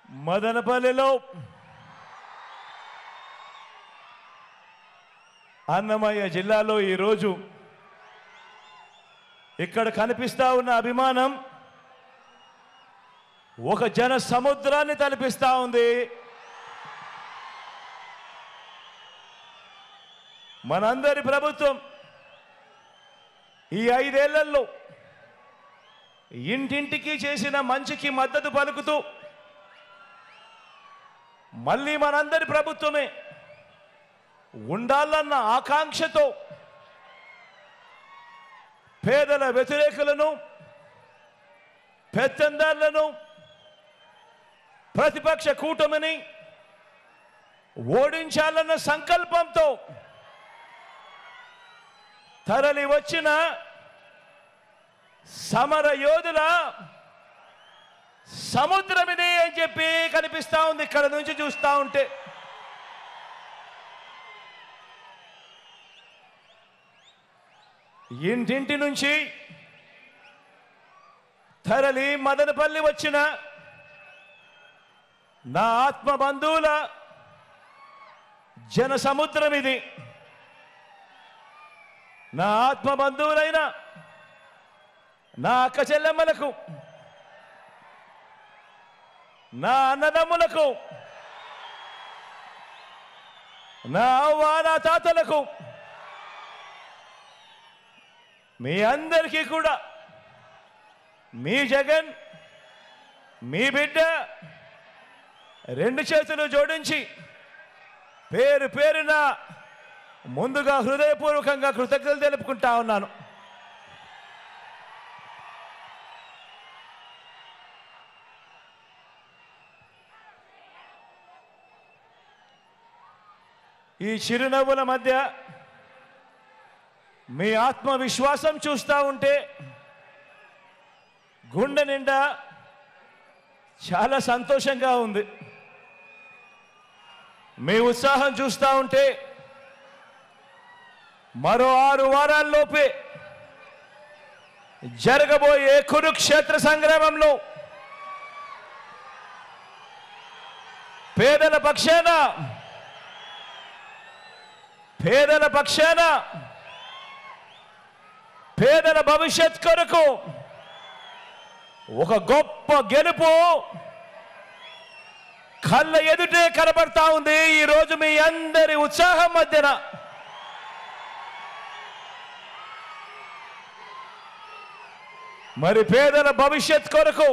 మదనపల్లిలో అన్నమయ్య జిల్లాలో ఈ రోజు ఇక్కడ కనిపిస్తా ఉన్న అభిమానం ఒక జన సముద్రాన్ని తలపిస్తా ఉంది. మనందరి ప్రభుత్వం ఈ 5 ఏళ్లలో ఇంటింటికి చేసిన మంచికి మద్దతు పలుకుతూ మళ్ళీ మనందరి ప్రభుత్వమే ఉండాలన్న ఆకాంక్షతో పేదల వ్యతిరేకులను పెత్తందారులను ప్రతిపక్ష కూటమిని ఓడించాలన్న సంకల్పంతో తరలి వచ్చిన సమర యోధుల సముద్రం ఇదే అని చెప్పి కనిపిస్తా ఉంది ఇక్కడ నుంచి చూస్తా ఉంటే. ఇంటింటి నుంచి తరలి మదనపల్లి వచ్చిన నా ఆత్మ బంధువుల జన సముద్రం ఇది. నా ఆత్మ బంధువులైన నా అక్క చెల్లెమ్మలకు, నా అన్నదమ్ములకు, నా అవ్వ నా తాతలకు, మీ అందరికీ కూడా మీ జగన్ మీ బిడ్డ 2 చేతులు జోడించి పేరు పేరున ముందుగా హృదయపూర్వకంగా కృతజ్ఞతలు తెలుపుకుంటా ఉన్నాను. ఈ చిరునవ్వుల మధ్య మీ ఆత్మవిశ్వాసం చూస్తూ ఉంటే గుండె నిండా చాలా సంతోషంగా ఉంది. మీ ఉత్సాహం చూస్తూ ఉంటే మరో 6 వారాల్లోపే జరగబోయే కురుక్షేత్ర సంగ్రామంలో పేదల పక్షాన పేదల భవిష్యత్ కొరకు ఒక గొప్ప గెలుపు కళ్ళ ఎదుటే కనబడతా ఉంది. ఈరోజు మీ అందరి ఉత్సాహం మధ్యన మరి పేదల భవిష్యత్ కొరకు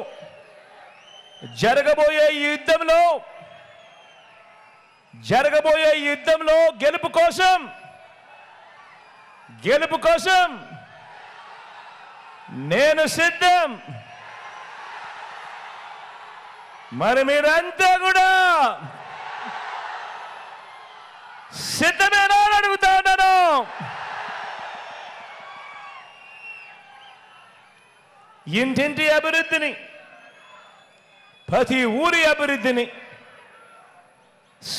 జరగబోయే యుద్ధంలో గెలుపు కోసం నేను సిద్ధం. మరి మీరంతా కూడా సిద్ధమేనా అని అడుగుతా ఉన్నాను. ఇంటింటి అభివృద్ధిని, ప్రతి ఊరి అభివృద్ధిని,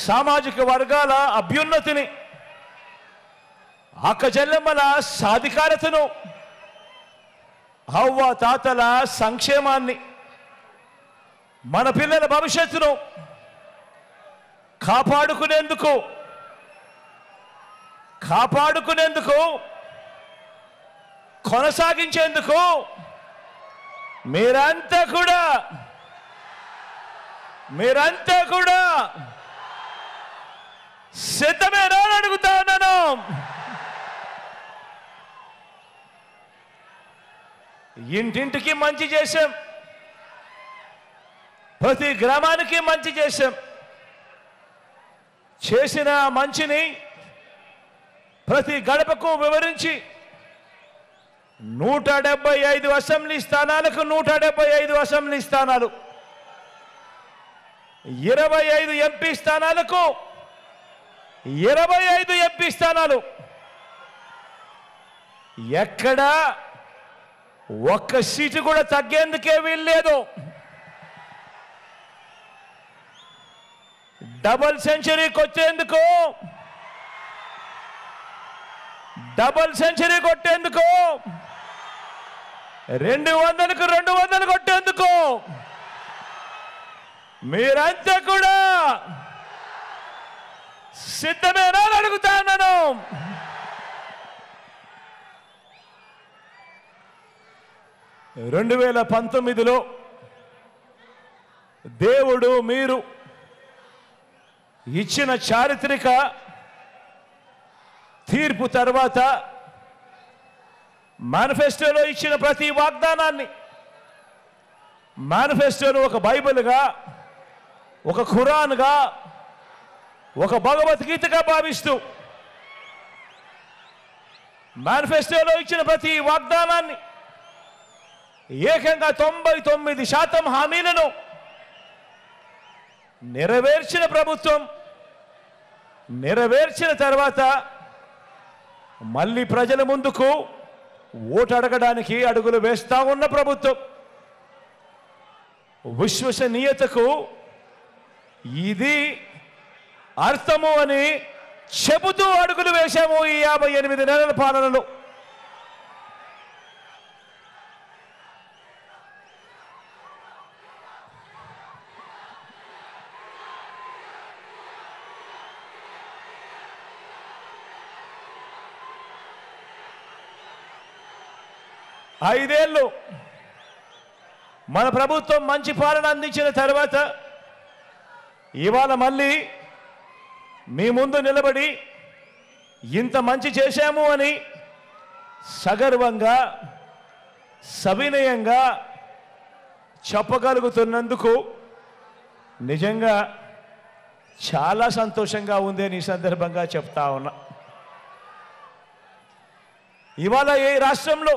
సామాజిక వర్గాల అభ్యున్నతిని, అక్క చెల్లెమ్మల సాధికారతను, అవ్వ తాతల సంక్షేమాన్ని, మన పిల్లల భవిష్యత్తును కాపాడుకునేందుకు కొనసాగించేందుకు మీరంతా కూడా సిద్ధమేనా అని అడుగుతా ఉన్నాను. ఇంటింటికి మంచి చేశాం, ప్రతి గ్రామానికి మంచి చేశాం. చేసిన మంచిని ప్రతి గడపకు వివరించి 175 అసెంబ్లీ స్థానాలకు 175 అసెంబ్లీ స్థానాలు, 25 ఎంపీ స్థానాలకు 25 ఎంపీ స్థానాలు, ఎక్కడా ఒక్క సీటు కూడా తగ్గేందుకే వీల్లేదు. డబుల్ సెంచరీ కొట్టేందుకు 200కు 200 కొట్టేందుకు మీరంతా కూడా సిద్ధమేనా అని అడుగుతాను. 2019లో దేవుడు మీరు ఇచ్చిన చారిత్రక తీర్పు తర్వాత మేనిఫెస్టోలో ఇచ్చిన ప్రతి వాగ్దానాన్ని, మేనిఫెస్టోను ఒక బైబిల్గా, ఒక ఖురాన్గా, ఒక భగవద్గీతగా భావిస్తూ మేనిఫెస్టోలో ఇచ్చిన ప్రతి వాగ్దానాన్ని ఏకంగా 99% హామీలను నెరవేర్చిన ప్రభుత్వం, నెరవేర్చిన తర్వాత మళ్ళీ ప్రజల ముందుకు ఓటు అడగడానికి అడుగులు వేస్తా ఉన్న ప్రభుత్వం. విశ్వసనీయతకు ఇది అర్థము అని చెబుతూ అడుగులు వేశాము ఈ 58 నెలల పాలనలో. ఐదేళ్ళు మన ప్రభుత్వం మంచి పాలన అందించిన తర్వాత ఇవాళ మళ్ళీ మీ ముందు నిలబడి ఇంత మంచి చేశాము అని సగర్వంగా, సవినయంగా చెప్పగలుగుతున్నందుకు నిజంగా చాలా సంతోషంగా ఉంది అని ఈ సందర్భంగా చెప్తా ఉన్నా. ఇవాళ ఏ రాష్ట్రంలో,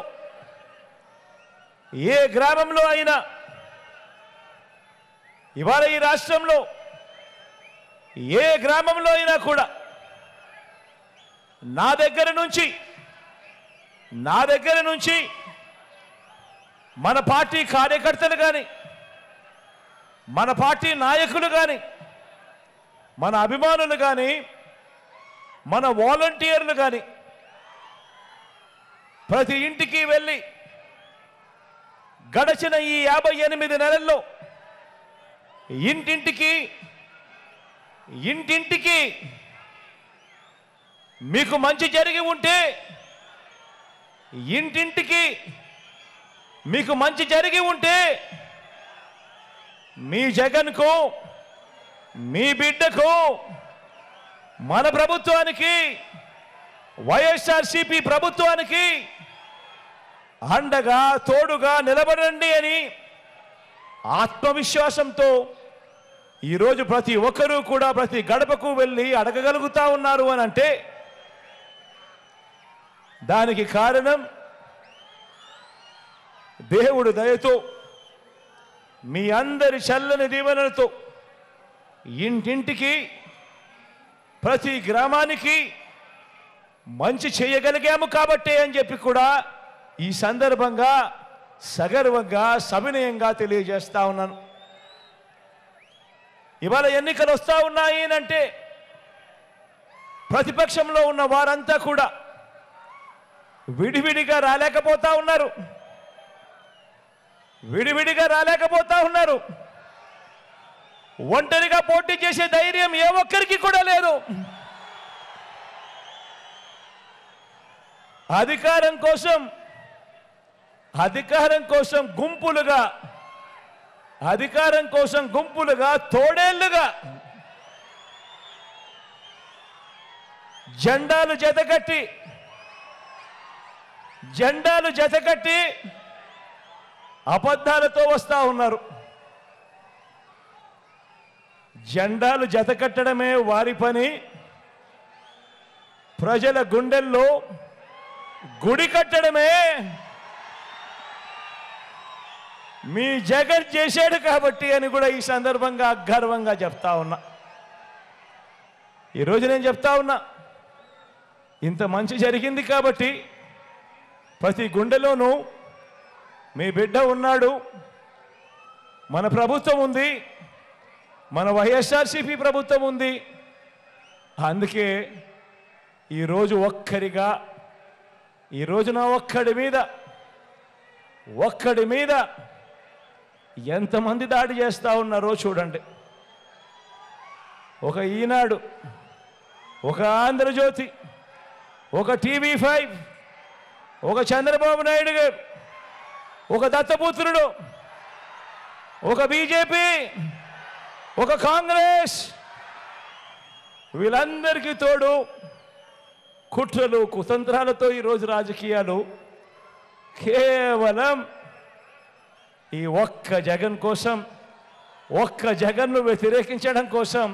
ఏ గ్రామంలో అయినా, ఇవాళ ఈ రాష్ట్రంలో ఏ గ్రామంలో అయినా కూడా నా దగ్గర నుంచి మన పార్టీ కార్యకర్తలు కానీ, మన పార్టీ నాయకులు కానీ, మన అభిమానులు కానీ, మన వాలంటీర్లు కానీ ప్రతి ఇంటికి వెళ్ళి గడచిన ఈ 58 నెలల్లో ఇంటింటికి మీకు మంచి జరిగి ఉంటే, ఇంటింటికి మీకు మంచి జరిగి ఉంటే మీ జగన్కు, మీ బిడ్డకు, మన ప్రభుత్వానికి, వైఎస్ఆర్సీపీ ప్రభుత్వానికి అండగా, తోడుగా నిలబడండి అని ఆత్మవిశ్వాసంతో ఈరోజు ప్రతి ఒక్కరూ కూడా ప్రతి గడపకు వెళ్ళి అడగగలుగుతా ఉన్నారు అని అంటే దానికి కారణం దేవుడు దయతో, మీ అందరి చల్లని దీవెనలతో ఇంటింటికి, ప్రతి గ్రామానికి మంచి చేయగలిగాము కాబట్టే అని చెప్పి కూడా ఈ సందర్భంగా సగర్వంగా, సవినయంగా తెలియజేస్తా ఉన్నాను. ఇవాళ ఎన్నికలు వస్తూ ఉన్నాయి అంటే ప్రతిపక్షంలో ఉన్న వారంతా కూడా విడివిడిగా రాలేకపోతా ఉన్నారు. ఒంటరిగా పోటీ చేసే ధైర్యం ఏ ఒక్కరికి కూడా లేదు. అధికారం కోసం గుంపులుగా తోడేళ్లుగా జెండాలు జతకట్టి అబద్ధాలతో వస్తా ఉన్నారు. జెండాలు జతకట్టడమే వారి పని, ప్రజల గుండెల్లో గుడి కట్టడమే మీ జగన్ చేశాడు కాబట్టి అని కూడా ఈ సందర్భంగా గర్వంగా చెప్తా ఉన్నా. ఈరోజు నేను చెప్తా ఉన్నా, ఇంత మంచి జరిగింది కాబట్టి ప్రతి గుండెలోనూ మీ బిడ్డ ఉన్నాడు, మన ప్రభుత్వం ఉంది, మన వైఎస్ఆర్సీపీ ప్రభుత్వం ఉంది. అందుకే ఈరోజు నా ఒక్కడి మీద ఎంతమంది దాడి చేస్తూ ఉన్నారో చూడండి. ఒక ఈనాడు, ఒక ఆంధ్రజ్యోతి, ఒక TV5, ఒక చంద్రబాబు నాయుడు గారు, ఒక దత్తపుత్రుడు, ఒక బీజేపీ, ఒక కాంగ్రెస్, వీళ్ళందరికీ తోడు కుట్రలు కుతంత్రాలతో ఈరోజు రాజకీయాలు కేవలం ఈ ఒక్క జగన్ కోసం, ఒక్క జగన్ను వ్యతిరేకించడం కోసం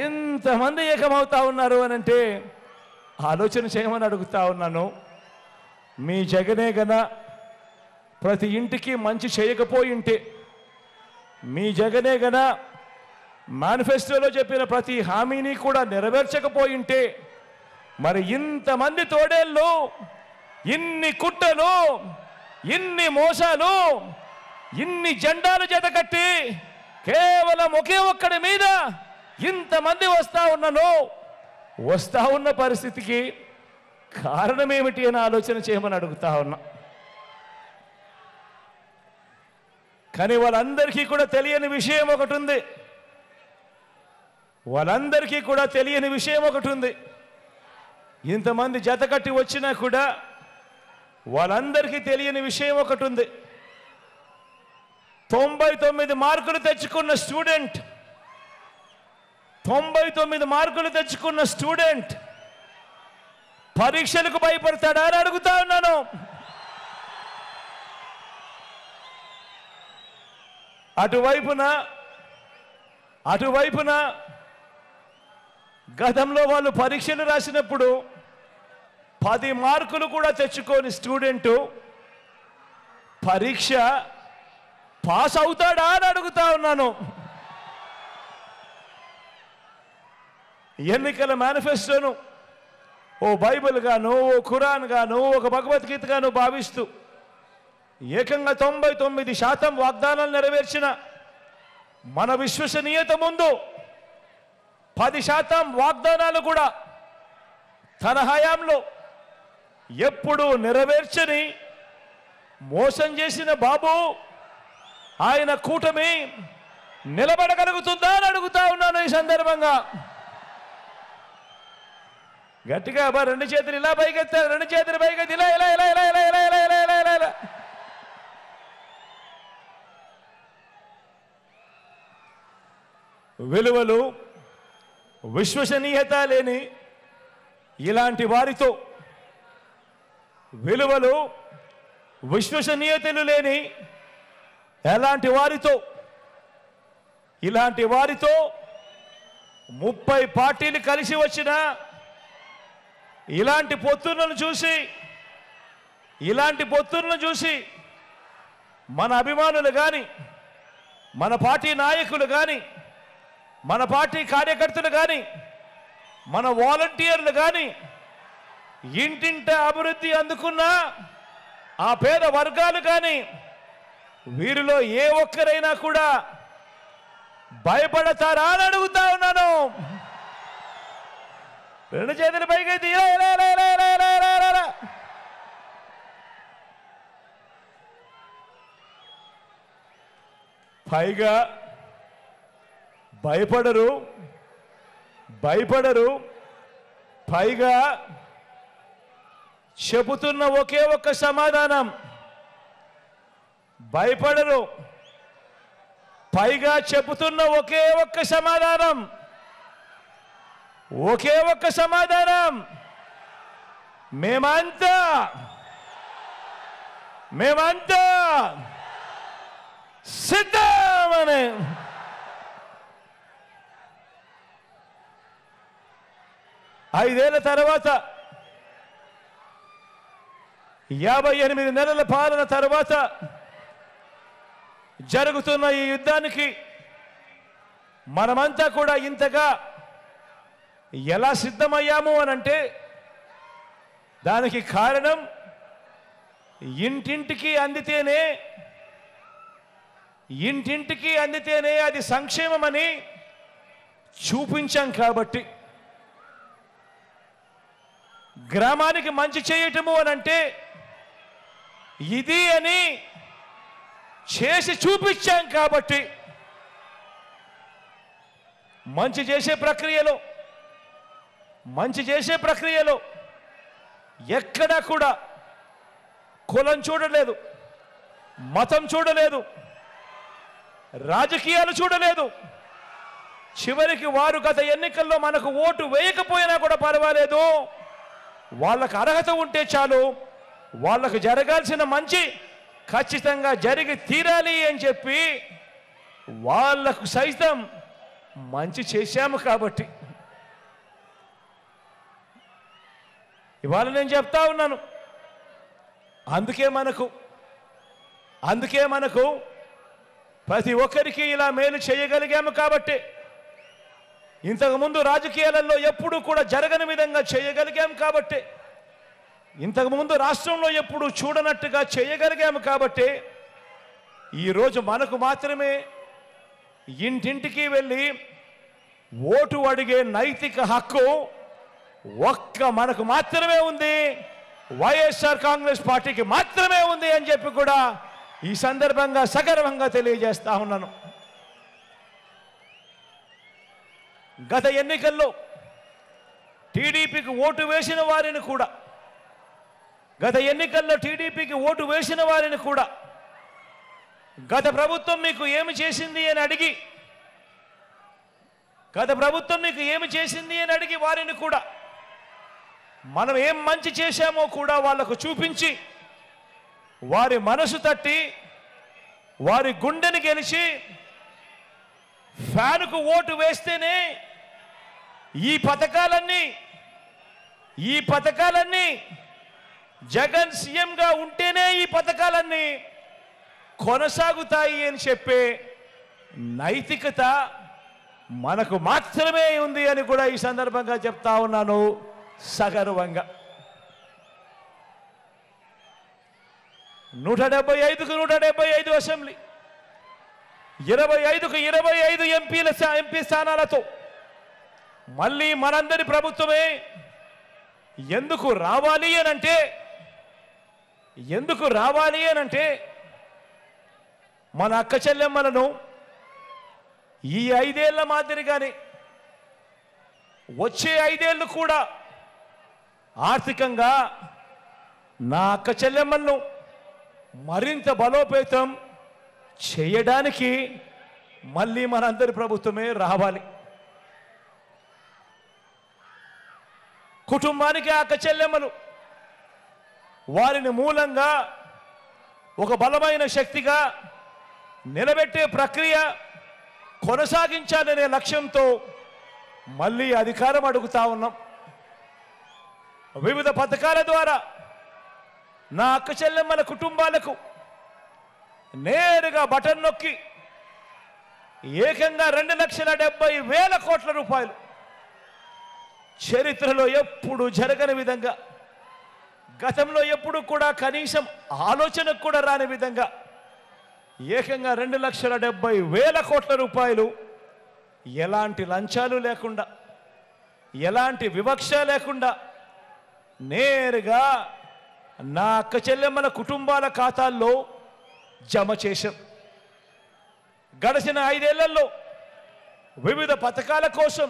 ఎంతమంది ఏకమవుతా ఉన్నారు అని అంటే ఆలోచన చేయమని అడుగుతా ఉన్నాను. మీ జగనే గన ప్రతి ఇంటికి మంచి చేయకపోయింటే, మీ జగనే గన మేనిఫెస్టోలో చెప్పిన ప్రతి హామీని కూడా నెరవేర్చకపోయింటే, మరి ఇంతమంది తోడేళ్ళు, ఇన్ని కుట్రలు, ఇన్ని మోసాలు, ఇన్ని జెండాలు జతకట్టి కేవలం ఒకే ఒక్కడి మీద ఇంతమంది వస్తా ఉన్న పరిస్థితికి కారణం ఏమిటి అని ఆలోచన చేయమని అడుగుతా ఉన్నా. కానీ వాళ్ళందరికీ కూడా తెలియని విషయం ఒకటి ఉంది. వాళ్ళందరికీ కూడా తెలియని విషయం ఒకటి ఉంది. ఇంతమంది జతకట్టి వచ్చినా కూడా వాళ్ళందరికీ తెలియని విషయం ఒకటి ఉంది. 99 మార్కులు తెచ్చుకున్న స్టూడెంట్, 99 మార్కులు తెచ్చుకున్న స్టూడెంట్ పరీక్షలకు భయపడతాడా అని అడుగుతా ఉన్నాను. అటువైపున గతంలో వాళ్ళు పరీక్షలు రాసినప్పుడు 10 మార్కులు కూడా తెచ్చుకోని స్టూడెంటు పరీక్ష పాస్ అవుతాడా అని అడుగుతా ఉన్నాను. ఎన్నికల మేనిఫెస్టోను ఓ బైబిల్ గాను, ఓ ఖురాన్ గాను, ఒక భగవద్గీత గాను భావిస్తూ ఏకంగా 99% వాగ్దానాలు నెరవేర్చిన మన విశ్వసనీయత ముందు 10% వాగ్దానాలు కూడా తన హయాంలో ఎప్పుడు నెరవేర్చని మోసం చేసిన బాబు ఆయన కూటమి నిలబడగలుగుతుందా అని అడుగుతా ఉన్నాను. ఈ సందర్భంగా గట్టిగా రెండు చేతులు ఇలా పైకెత్తారు, రెండు చేతులు పైకెత్తి ఇలా ఇలా ఇలా ఇలా ఇలా ఇలా ఇలా ఇలా ఇలా ఇలా ఇలా విలువలు విశ్వసనీయత లేని ఇలాంటి వారితో, విలువలు విశ్వసనీయతలు లేని ఎలాంటి వారితో, ఇలాంటి వారితో 30 పార్టీలు కలిసి వచ్చిన ఇలాంటి పొత్తులను చూసి మన అభిమానులు కానీ, మన పార్టీ నాయకులు కానీ, మన పార్టీ కార్యకర్తలు కానీ, మన వాలంటీర్లు కానీ, ఇంటింట అభివృద్ధి అందుకున్న ఆ పేద వర్గాలు కానీ, వీరిలో ఏ ఒక్కరైనా కూడా భయపడతారా అని అడుగుతా ఉన్నాను. రెండు చేతులు పైకి పైగా భయపడరు. పైగా చెబుతున్న ఒకే ఒక్క సమాధానం, భయపడరు. పైగా చెబుతున్న ఒకే ఒక్క సమాధానం, మేమంతా సిద్ధమని. 5 ఏళ్ల తర్వాత, 58 నెలల పాలన తర్వాత జరుగుతున్న ఈ యుద్ధానికి మనమంతా కూడా ఇంతగా ఎలా సిద్ధమయ్యాము అనంటే, దానికి కారణం ఇంటింటికి అందితేనే అది సంక్షేమమని చూపించాం కాబట్టి. గ్రామానికి మంచి చేయటము అనంటే ఇది అని చేసి చూపించాం కాబట్టి మంచి చేసే ప్రక్రియలో ఎక్కడా కూడా కులం చూడలేదు, మతం చూడలేదు, రాజకీయాలు చూడలేదు. చివరికి వారు గత ఎన్నికల్లో మనకు ఓటు వేయకపోయినా కూడా పర్వాలేదు, వాళ్ళకు అర్హత ఉంటే చాలు, వాళ్ళకు జరగాల్సిన మంచి ఖచ్చితంగా జరిగి తీరాలి అని చెప్పి వాళ్ళకు సైతం మంచి చేశాము. కాబట్టి ఇవాళ నేను చెప్తా ఉన్నాను, అందుకే మనకు ప్రతి ఒక్కరికి ఇలా మేలు చేయగలిగాము. కాబట్టి ఇంతకుముందు రాజకీయాలలో ఎప్పుడూ కూడా జరగని విధంగా చేయగలిగాము. కాబట్టి ఇంతకుముందు రాష్ట్రంలో ఎప్పుడు చూడనట్టుగా చేయగలిగాము. కాబట్టి ఈరోజు మనకు మాత్రమే ఇంటింటికి వెళ్ళి ఓటు అడిగే నైతిక హక్కు మనకు మాత్రమే ఉంది, వైఎస్ఆర్ కాంగ్రెస్ పార్టీకి మాత్రమే ఉంది అని చెప్పి కూడా ఈ సందర్భంగా సగర్వంగా తెలియజేస్తా ఉన్నాను. గత ఎన్నికల్లో టీడీపీకి ఓటు వేసిన వారిని కూడా గత ప్రభుత్వం మీకు ఏమి చేసింది అని అడిగి వారిని కూడా మనం ఏం మంచి చేశామో కూడా వాళ్లకు చూపించి వారి మనసు తట్టి వారి గుండెని గెలిచి ఫ్యాన్కు ఓటు వేస్తేనే ఈ పథకాలన్నీ జగన్ సీఎంగా ఉంటేనే ఈ పథకాలన్నీ కొనసాగుతాయి అని చెప్పే నైతికత మనకు మాత్రమే ఉంది అని కూడా ఈ సందర్భంగా చెప్తా ఉన్నాను సగర్వంగా. 175కు 175 అసెంబ్లీ, 25కు 25 ఎంపీ స్థానాలతో మళ్ళీ మనందరి ప్రభుత్వమే ఎందుకు రావాలి అనంటే మన అక్క చెల్లెమ్మలను ఈ 5 ఏళ్ల మాదిరిగానే వచ్చే 5 ఏళ్ళు కూడా ఆర్థికంగా నా అక్క చెల్లెమ్మలను మరింత బలోపేతం చేయడానికి మళ్ళీ మనందరి ప్రభుత్వమే రావాలి. కుటుంబానికి అక్క చెల్లెమ్మలు వారిని మూలంగా ఒక బలమైన శక్తిగా నిలబెట్టే ప్రక్రియ కొనసాగించాలనే లక్ష్యంతో మళ్ళీ అధికారం అడుగుతా ఉన్నాం. వివిధ పథకాల ద్వారా నా అక్క చెల్లెమ్మల కుటుంబాలకు నేరుగా బటన్ నొక్కి ఏకంగా 2,70,000 కోట్ల రూపాయలు, చరిత్రలో ఎప్పుడు జరగని విధంగా, గతంలో ఎప్పుడు కూడా కనీసం ఆలోచనకు కూడా రాని విధంగా ఏకంగా 2,70,000 కోట్ల రూపాయలు ఎలాంటి లంచాలు లేకుండా, ఎలాంటి వివక్ష లేకుండా నేరుగా నా అక్క చెల్లెమ్మల కుటుంబాల ఖాతాల్లో జమ చేశాం. గడిచిన 5 ఏళ్లలో వివిధ పథకాల కోసం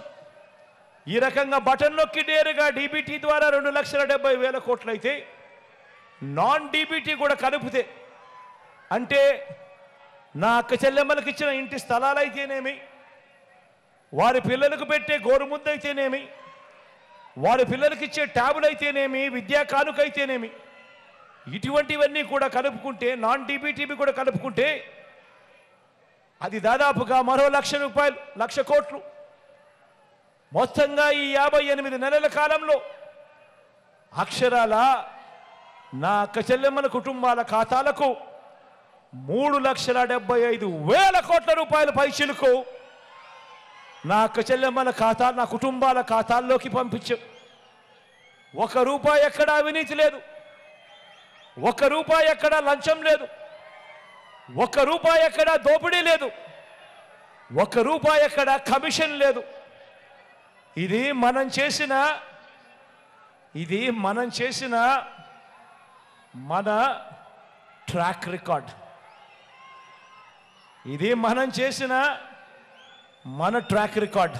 ఈ రకంగా బటన్ నొక్కి నేరుగా డీబీటీ ద్వారా 2,70,000 కోట్లు అయితే, నాన్ డీబీటీ కూడా కలిపితే, అంటే నా అక్క చెల్లెమ్మలకు ఇచ్చిన ఇంటి స్థలాలైతేనేమి, వారి పిల్లలకు పెట్టే గోరుముద్ద అయితేనేమి, వారి పిల్లలకి ఇచ్చే ట్యాబులు అయితేనేమి, విద్యా కానుకైతేనేమి, ఇటువంటివన్నీ కూడా కలుపుకుంటే, నాన్ డీబీటీబీ కూడా కలుపుకుంటే అది దాదాపుగా మరో 1,00,000 రూపాయలు, 1,00,000 కోట్లు. మొత్తంగా ఈ 58 నెలల కాలంలో అక్షరాల నా అక్క చెల్లెమ్మల కుటుంబాల ఖాతాలకు 3,75,000 కోట్ల రూపాయల పైచిలకు నా అక్క చెల్లెమ్మల ఖాతా, నా కుటుంబాల ఖాతాల్లోకి పంపించాం. 1 రూపాయి ఎక్కడ అవినీతి లేదు, 1 రూపాయి ఎక్కడ లంచం లేదు, 1 రూపాయి ఎక్కడ దోపిడీ లేదు, 1 రూపాయి ఎక్కడ కమిషన్ లేదు. ఇది మనం చేసిన మన ట్రాక్ రికార్డ్. ఇది మనం చేసిన మన ట్రాక్ రికార్డ్.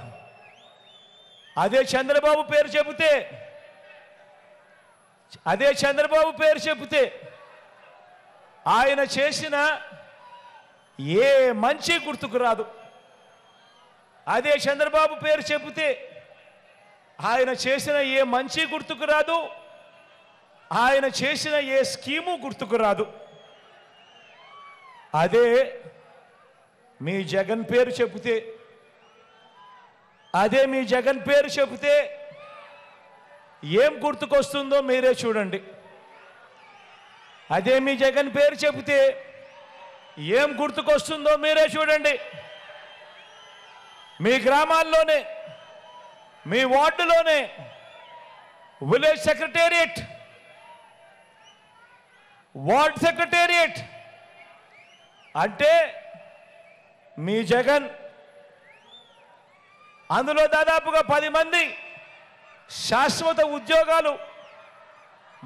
అదే చంద్రబాబు పేరు చెబితే ఆయన చేసిన ఏ మంచి గుర్తుకు రాదు. అదే చంద్రబాబు పేరు చెబితే ఆయన చేసిన ఏ మంచి గుర్తుకు రాదు, ఆయన చేసిన ఏ స్కీము గుర్తుకు రాదు. అదే మీ జగన్ పేరు చెబితే ఏం గుర్తుకొస్తుందో మీరే చూడండి. అదే మీ జగన్ పేరు చెబితే ఏం గుర్తుకొస్తుందో మీరే చూడండి. మీ గ్రామాల్లోనే, మీ వార్డులోనే విలేజ్ సెక్రటేరియట్, వార్డ్ సెక్రటేరియట్ అంటే మీ జగన్. అందులో దాదాపుగా 10 మంది శాశ్వత ఉద్యోగాలు.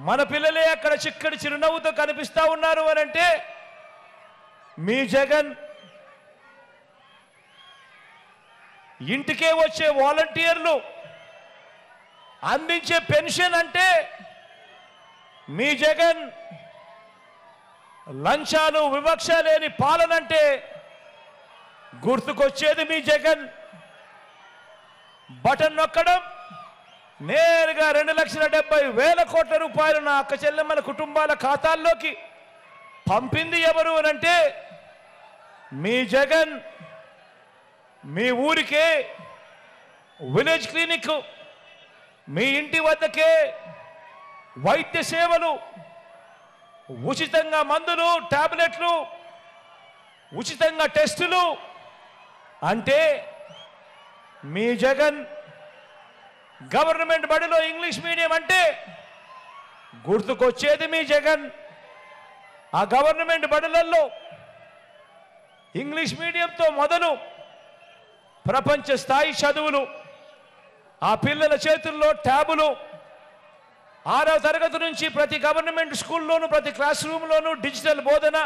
మన పిల్లలే అక్కడ చిక్కడి చిరునవ్వుతో కనిపిస్తా ఉన్నారు అని అంటే మీ జగన్. ఇంటికే వచ్చే వాలంటీర్లు అందించే పెన్షన్ అంటే మీ జగన్. లంచాలు వివక్ష లేని పాలనంటే గుర్తుకొచ్చేది మీ జగన్. బటన్ నొక్కడం, నేరుగా 2,70,000 కోట్ల రూపాయలు నా అక్క చెల్లెమ్మల కుటుంబాల ఖాతాల్లోకి పంపింది ఎవరు అనంటే మీ జగన్. మీ ఊరికే విలేజ్ క్లినిక్, మీ ఇంటి వద్దకే వైద్య సేవలు, ఉచితంగా మందులు, టాబ్లెట్లు, ఉచితంగా టెస్టులు అంటే మీ జగన్. గవర్నమెంట్ బడిలో ఇంగ్లీష్ మీడియం అంటే గుర్తుకొచ్చేది మీ జగన్. ఆ గవర్నమెంట్ బడులలో ఇంగ్లీష్ మీడియంతో మొదలు ప్రపంచ స్థాయి చదువులు, ఆ పిల్లల చేతుల్లో ట్యాబులు, 6వ తరగతి నుంచి ప్రతి గవర్నమెంట్ స్కూల్లోనూ ప్రతి క్లాస్ రూమ్లోనూ డిజిటల్ బోధన.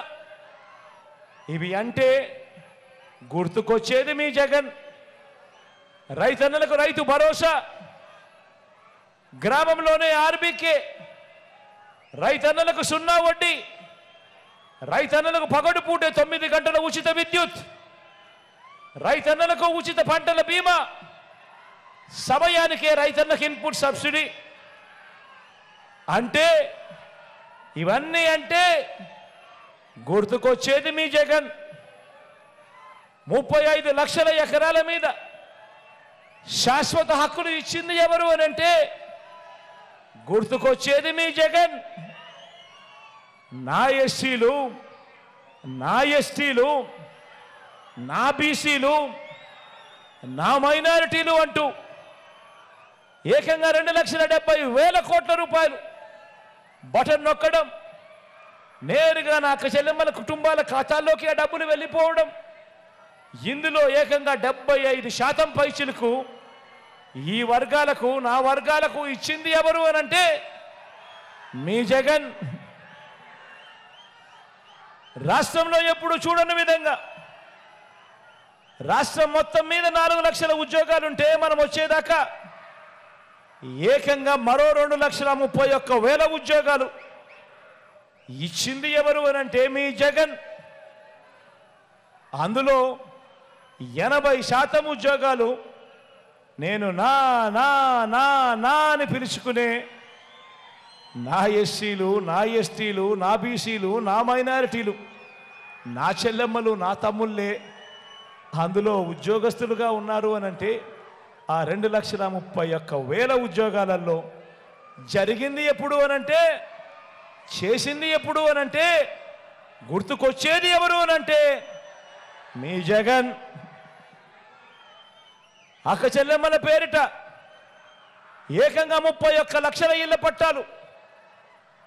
ఇవి అంటే గుర్తుకొచ్చేది మీ జగన్. రైతన్నలకు రైతు భరోసా, గ్రామంలోనే ఆర్బీకే, రైతన్నలకు 0 వడ్డీ, రైతన్నలకు పగడుపూటే 9 గంటల ఉచిత విద్యుత్, రైతన్నలకు ఉచిత పంటల బీమా, సమయానికే రైతన్నకు ఇన్పుట్ సబ్సిడీ. అంటే ఇవన్నీ అంటే గుర్తుకొచ్చేది మీ జగన్. 35 లక్షల ఎకరాల మీద శాశ్వత హక్కులు ఇచ్చింది ఎవరు అని అంటే గుర్తుకొచ్చేది మీ జగన్. నా ఎస్సీలు, నా ఎస్టీలు, నా బీసీలు, నా మైనారిటీలు అంటూ ఏకంగా 2,70,000 కోట్ల రూపాయలు బటన్ నొక్కడం, నేరుగా నా అక్క చెల్లెమ్మల కుటుంబాల ఖాతాల్లోకి ఆ డబ్బులు వెళ్ళిపోవడం. ఇందులో ఏకంగా 75% పైచిలకు ఈ వర్గాలకు, నా వర్గాలకు ఇచ్చింది ఎవరు అనంటే మీ జగన్. రాష్ట్రంలో ఎప్పుడు చూడని విధంగా రాష్ట్రం మొత్తం మీద 4 లక్షల ఉద్యోగాలుంటే మనం వచ్చేదాకా ఏకంగా మరో 2,31,000 ఉద్యోగాలు ఇచ్చింది ఎవరు అనంటే మీ జగన్. అందులో 80% ఉద్యోగాలు నేను నా నా నా నా అని పిలుచుకునే నా ఎస్సీలు, నా ఎస్టీలు, నా బీసీలు, నా మైనారిటీలు, నా చెల్లెమ్మలు, నా తమ్ముళ్ళే అందులో ఉద్యోగస్తులుగా ఉన్నారు అనంటే ఆ 2,31,000 ఉద్యోగాలలో జరిగింది ఎప్పుడు అనంటే, చేసింది ఎప్పుడు అనంటే, గుర్తుకొచ్చేది ఎవరు అనంటే మీ జగన్. అక్క చెల్లెమ్మల పేరిట ఏకంగా 31 లక్షల ఇళ్ల పట్టాలు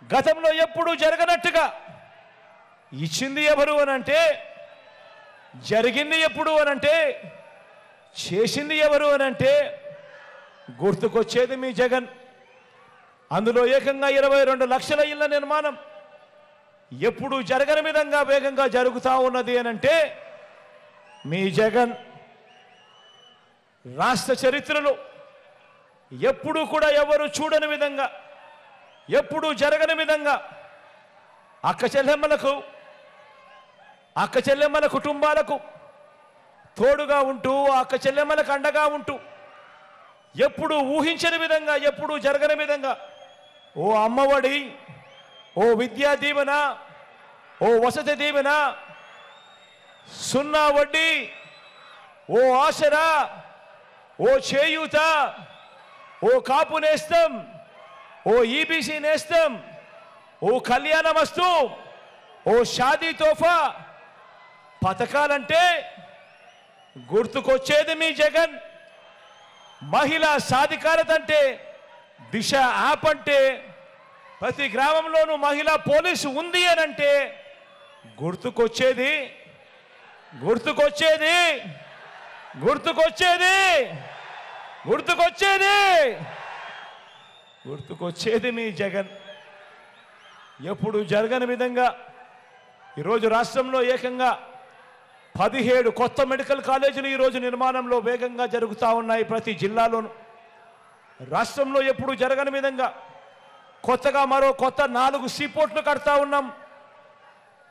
గతంలో ఎప్పుడూ జరగనట్టుగా ఇచ్చింది ఎవరు అనంటే, జరిగింది ఎప్పుడు అనంటే, చేసింది ఎవరు అనంటే గుర్తుకొచ్చేది మీ జగన్. అందులో ఏకంగా 22 లక్షల ఇళ్ల నిర్మాణం ఎప్పుడు జరగని విధంగా వేగంగా జరుగుతూ ఉన్నది అనంటే మీ జగన్. రాష్ట్ర చరిత్రలో ఎప్పుడూ కూడా ఎవరు చూడని విధంగా, ఎప్పుడూ జరగని విధంగా అక్క చెల్లెమ్మల కుటుంబాలకు తోడుగా ఉంటూ, అక్క చెల్లెమ్మలకు అండగా ఉంటూ, ఎప్పుడూ ఊహించని విధంగా, ఎప్పుడూ జరగని విధంగా ఓ అమ్మఒడి, ఓ విద్యా దీవెన, ఓ వసతి దీవెన, సున్నా వడ్డీ, ఓ ఆసరా, ఓ చేయూత, ఓ కాపు నేస్తం, ఓ ఈబీసీ నేస్తం, ఓ కళ్యాణమస్తు, ఓ షాదీ తోఫా పథకాలంటే గుర్తుకొచ్చేది మీ జగన్. మహిళా సాధికారత అంటే దిశ యాప్, అంటే ప్రతి గ్రామంలోనూ మహిళా పోలీసు ఉంది అని అంటే గుర్తుకొచ్చేది గుర్తుకొచ్చేది గుర్తుకొచ్చేది గుర్తుకొచ్చేది గుర్తుకొచ్చేది మీ జగన్. ఎప్పుడు జరగని విధంగా ఈరోజు రాష్ట్రంలో ఏకంగా 17 కొత్త మెడికల్ కాలేజీలు ఈరోజు నిర్మాణంలో వేగంగా జరుగుతూ ఉన్నాయి ప్రతి జిల్లాలోనూ. రాష్ట్రంలో ఎప్పుడు జరగని విధంగా కొత్తగా మరో 4 సీపోర్ట్లు కడతా ఉన్నాం,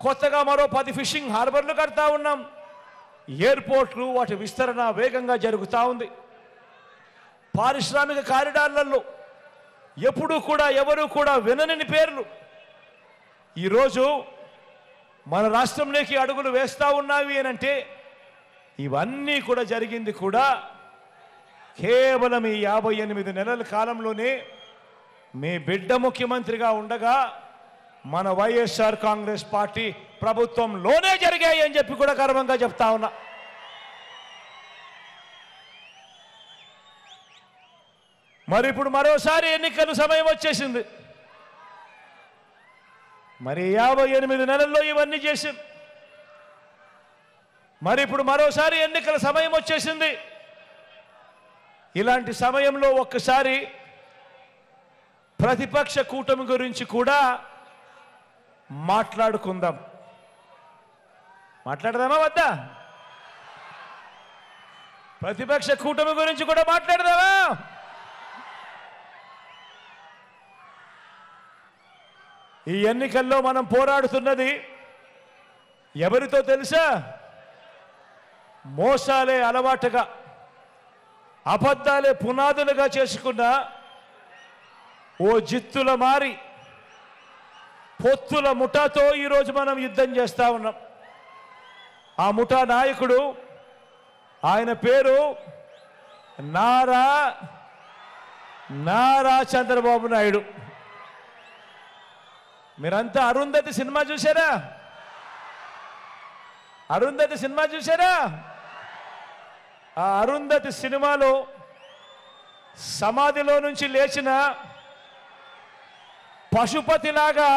కొత్తగా మరో 10 ఫిషింగ్ హార్బర్లు కడతా ఉన్నాం, ఎయిర్పోర్ట్లు వాటి విస్తరణ వేగంగా జరుగుతూ ఉంది. పారిశ్రామిక కారిడార్లలో ఎప్పుడూ కూడా ఎవరు కూడా వినని పేర్లు ఈరోజు మన రాష్ట్రంలోకి అడుగులు వేస్తూ ఉన్నావి అని అంటే ఇవన్నీ కూడా జరిగింది కూడా కేవలం ఈ 58 నెలల కాలంలోనే మీ బిడ్డ ముఖ్యమంత్రిగా ఉండగా మన వైఎస్ఆర్ కాంగ్రెస్ పార్టీ ప్రభుత్వంలోనే జరిగాయి అని చెప్పి కూడా గర్వంగా చెప్తా ఉన్నా. మరి ఇప్పుడు మరోసారి ఎన్నికల సమయం వచ్చేసింది. మరి 58 నెలల్లో ఇవన్నీ చేశాం. మరి ఇప్పుడు మరోసారి ఎన్నికల సమయం వచ్చేసింది. ఇలాంటి సమయంలో ఒక్కసారి ప్రతిపక్ష కూటమి గురించి కూడా మాట్లాడుకుందాం. మాట్లాడదామా వద్దా? ప్రతిపక్ష కూటమి గురించి కూడా మాట్లాడదామా? ఈ ఎన్నికల్లో మనం పోరాడుతున్నది ఎవరితో తెలుసా? మోసాలే అలవాటుగా, అబద్ధాలే పునాదులుగా చేసుకున్న ఓ జిత్తుల మారి పొత్తుల ముఠాతో ఈరోజు మనం యుద్ధం చేస్తా ఉన్నాం. ఆ ముఠా నాయకుడు, ఆయన పేరు నారా చంద్రబాబు నాయుడు. మీరంతా అరుంధతి సినిమా చూసారా? అరుంధతి సినిమా చూసారా? ఆ అరుంధతి సినిమాలో సమాధిలో నుంచి లేచిన పశుపతిలాగా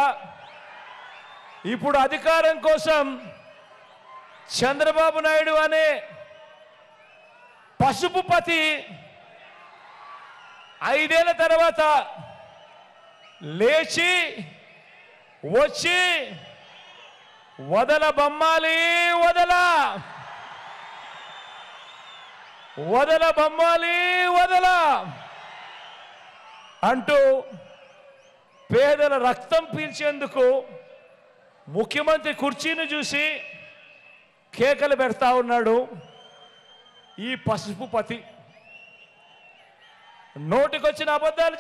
ఇప్పుడు అధికారం కోసం చంద్రబాబు నాయుడు అనే పశుపతి 5 ఏళ్ల తర్వాత లేచి వచ్చి వదల బొమ్మాలి వదల అంటూ పేదల రక్తం పీల్చేందుకు ముఖ్యమంత్రి కుర్చీని చూసి కేకలు పెడతా ఉన్నాడు ఈ పశుపతి. నోటికొచ్చిన అబద్ధాలు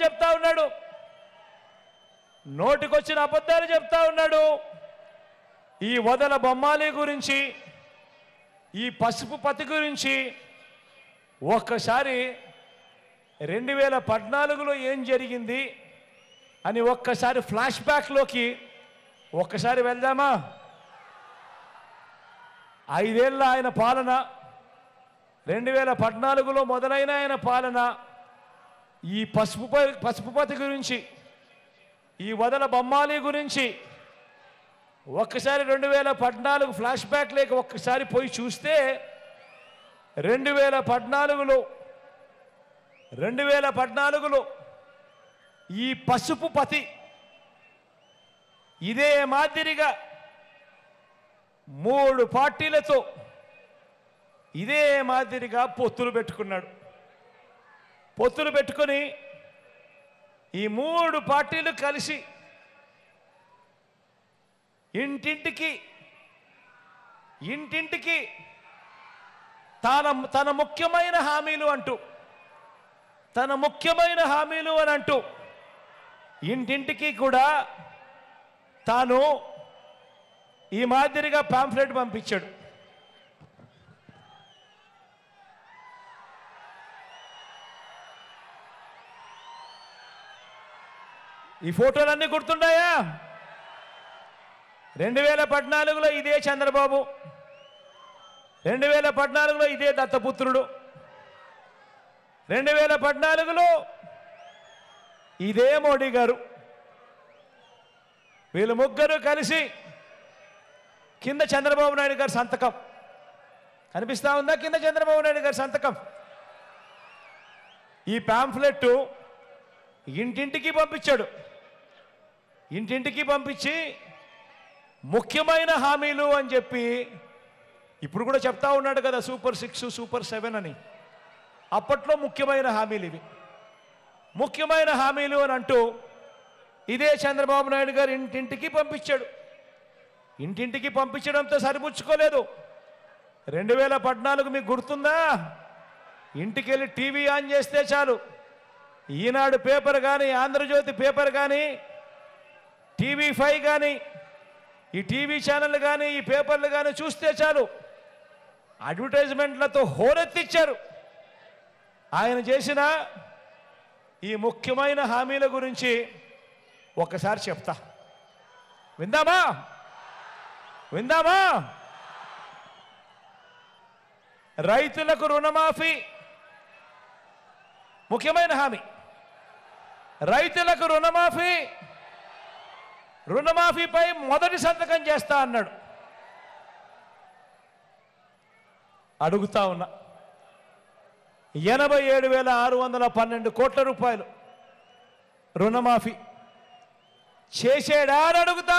చెప్తా ఉన్నాడు. ఈ వదల బొమ్మాలి గురించి, ఈ పశుపతి గురించి ఒక్కసారి 2014లో ఏం జరిగింది అని ఒక్కసారి ఫ్లాష్ బ్యాక్లోకి ఒక్కసారి వెళ్దామా? 5 ఏళ్ల ఆయన పాలన, 2014లో మొదలైన ఆయన పాలన, ఈ పశుపతి గురించి, ఈ వదల బొమ్మాలి గురించి ఒక్కసారి 2014 ఫ్లాష్ బ్యాక్ లేక ఒక్కసారి పోయి చూస్తే 2014లో ఈ పశుపతి ఇదే మాదిరిగా 3 పార్టీలతో ఇదే మాదిరిగా పొత్తులు పెట్టుకున్నాడు. పొత్తులు పెట్టుకొని ఈ 3 పార్టీలు కలిసి ఇంటింటికి తన ముఖ్యమైన హామీలు అని అంటూ ఇంటింటికి కూడా తాను ఈ మాదిరిగా పాంఫ్లెట్ పంపించాడు. ఈ ఫోటోలన్నీ గుర్తున్నాయా? 2014లో ఇదే చంద్రబాబు, 2014లో ఇదే దత్తపుత్రుడు, 2014లో ఇదే మోడీ గారు. వీళ్ళు ముగ్గురు కలిసి కింద చంద్రబాబు నాయుడు గారి సంతకం కనిపిస్తా ఉందా? కింద చంద్రబాబు నాయుడు గారి సంతకం. ఈ పాంఫ్లెట్ ఇంటింటికి పంపించాడు. ఇంటింటికి పంపించి ముఖ్యమైన హామీలు అని చెప్పి ఇప్పుడు కూడా చెప్తా ఉన్నాడు కదా, సూపర్ 6 సూపర్ 7 అని. అప్పట్లో ముఖ్యమైన హామీలు ఇవి. ముఖ్యమైన హామీలు అని అంటూ ఇదే చంద్రబాబు నాయుడు గారు ఇంటింటికి పంపించాడు. ఇంటింటికి పంపించడంతో సరిపుచ్చుకోలేదు. 2014 మీకు గుర్తుందా? ఇంటికి వెళ్ళి టీవీ ఆన్ చేస్తే చాలు, ఈనాడు పేపర్ కానీ, ఆంధ్రజ్యోతి పేపర్ కానీ, TV5 కానీ, ఈ టీవీ ఛానల్ కానీ, ఈ పేపర్లు కానీ చూస్తే చాలు అడ్వర్టైజ్మెంట్లతో హోరెత్తిచ్చారు. ఆయన చేసిన ఈ ముఖ్యమైన హామీల గురించి ఒక్కసారి చెప్తా, విందామా? రైతులకు రుణమాఫీ ముఖ్యమైన హామీ. రైతులకు రుణమాఫీపై మొదటి సంతకం చేస్తా అన్నాడు. అడుగుతా ఉన్నా, 87,612 కోట్ల రూపాయలు రుణమాఫీ చేశాడా అని అడుగుతా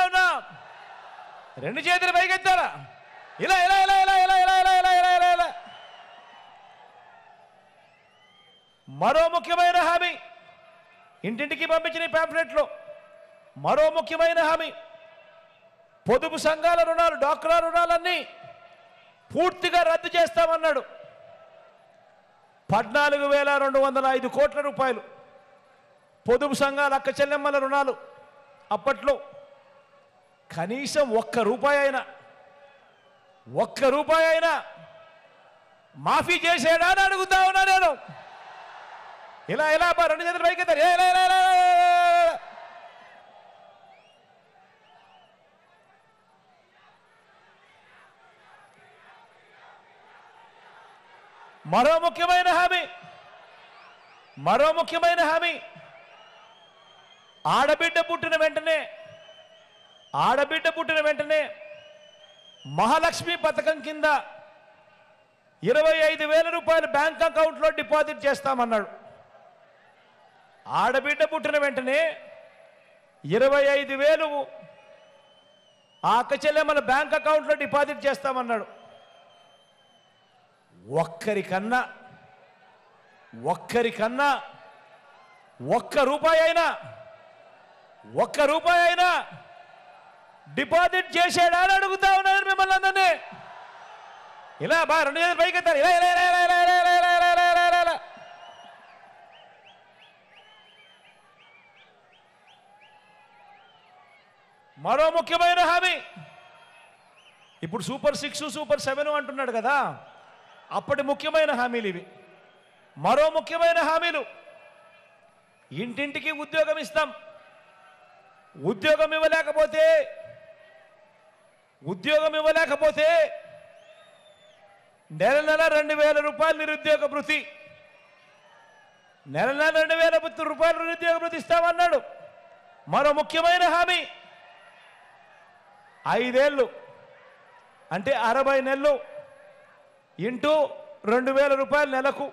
ఉన్నా. రెండు చేతులు పైకెత్తారా? ఇలా. మరో ముఖ్యమైన హామీ ఇంటింటికి పంపించిన పాంఫ్లెట్లో మరో ముఖ్యమైన హామీ, పొదుపు సంఘాల రుణాలు, డ్వాక్రా రుణాలన్నీ పూర్తిగా రద్దు చేస్తామన్నాడు. 14,205 కోట్ల రూపాయలు పొదుపు సంఘాల అక్క చెల్లెమ్మల రుణాలు. అప్పట్లో కనీసం ఒక్క రూపాయి అయినా మాఫీ చేసాడా అని అడుగుతా ఉన్నా నేను. ఇలా రెండు చేతులు పైకెత్తారు. మరో ముఖ్యమైన హామీ ఆడబిడ్డ పుట్టిన వెంటనే మహాలక్ష్మి పథకం కింద 25,000 రూపాయలు బ్యాంక్ అకౌంట్లో డిపాజిట్ చేస్తామన్నాడు. ఆడబిడ్డ పుట్టిన వెంటనే 25,000 ఆ అక్క చెల్లెమ్మల బ్యాంక్ అకౌంట్లో డిపాజిట్ చేస్తామన్నాడు. ఒక్కరికన్నా ఒక్క రూపాయి అయినా డిపాజిట్ చేశాడా అని అడుగుతా ఉన్నాను మిమ్మల్ని అందరినీ. ఇలా రెండు చేతులు పైకెత్తారు. ఇలా. మరో ముఖ్యమైన హామీ, ఇప్పుడు సూపర్ 6 సూపర్ 7 అంటున్నాడు కదా, అప్పటి ముఖ్యమైన హామీలు ఇవి. మరో ముఖ్యమైన హామీలు, ఇంటింటికి ఉద్యోగం ఇస్తాం. ఉద్యోగం ఇవ్వలేకపోతే నెల 2,000 రూపాయలు నిరుద్యోగ భృతి, నెల 2,000 రూపాయలు నిరుద్యోగ భృతి ఇస్తామన్నాడు. మరో ముఖ్యమైన హామీ, 5 ఏళ్ళు అంటే 60 నెలలు ఇంటూ 2,000 రూపాయలు నెలకు,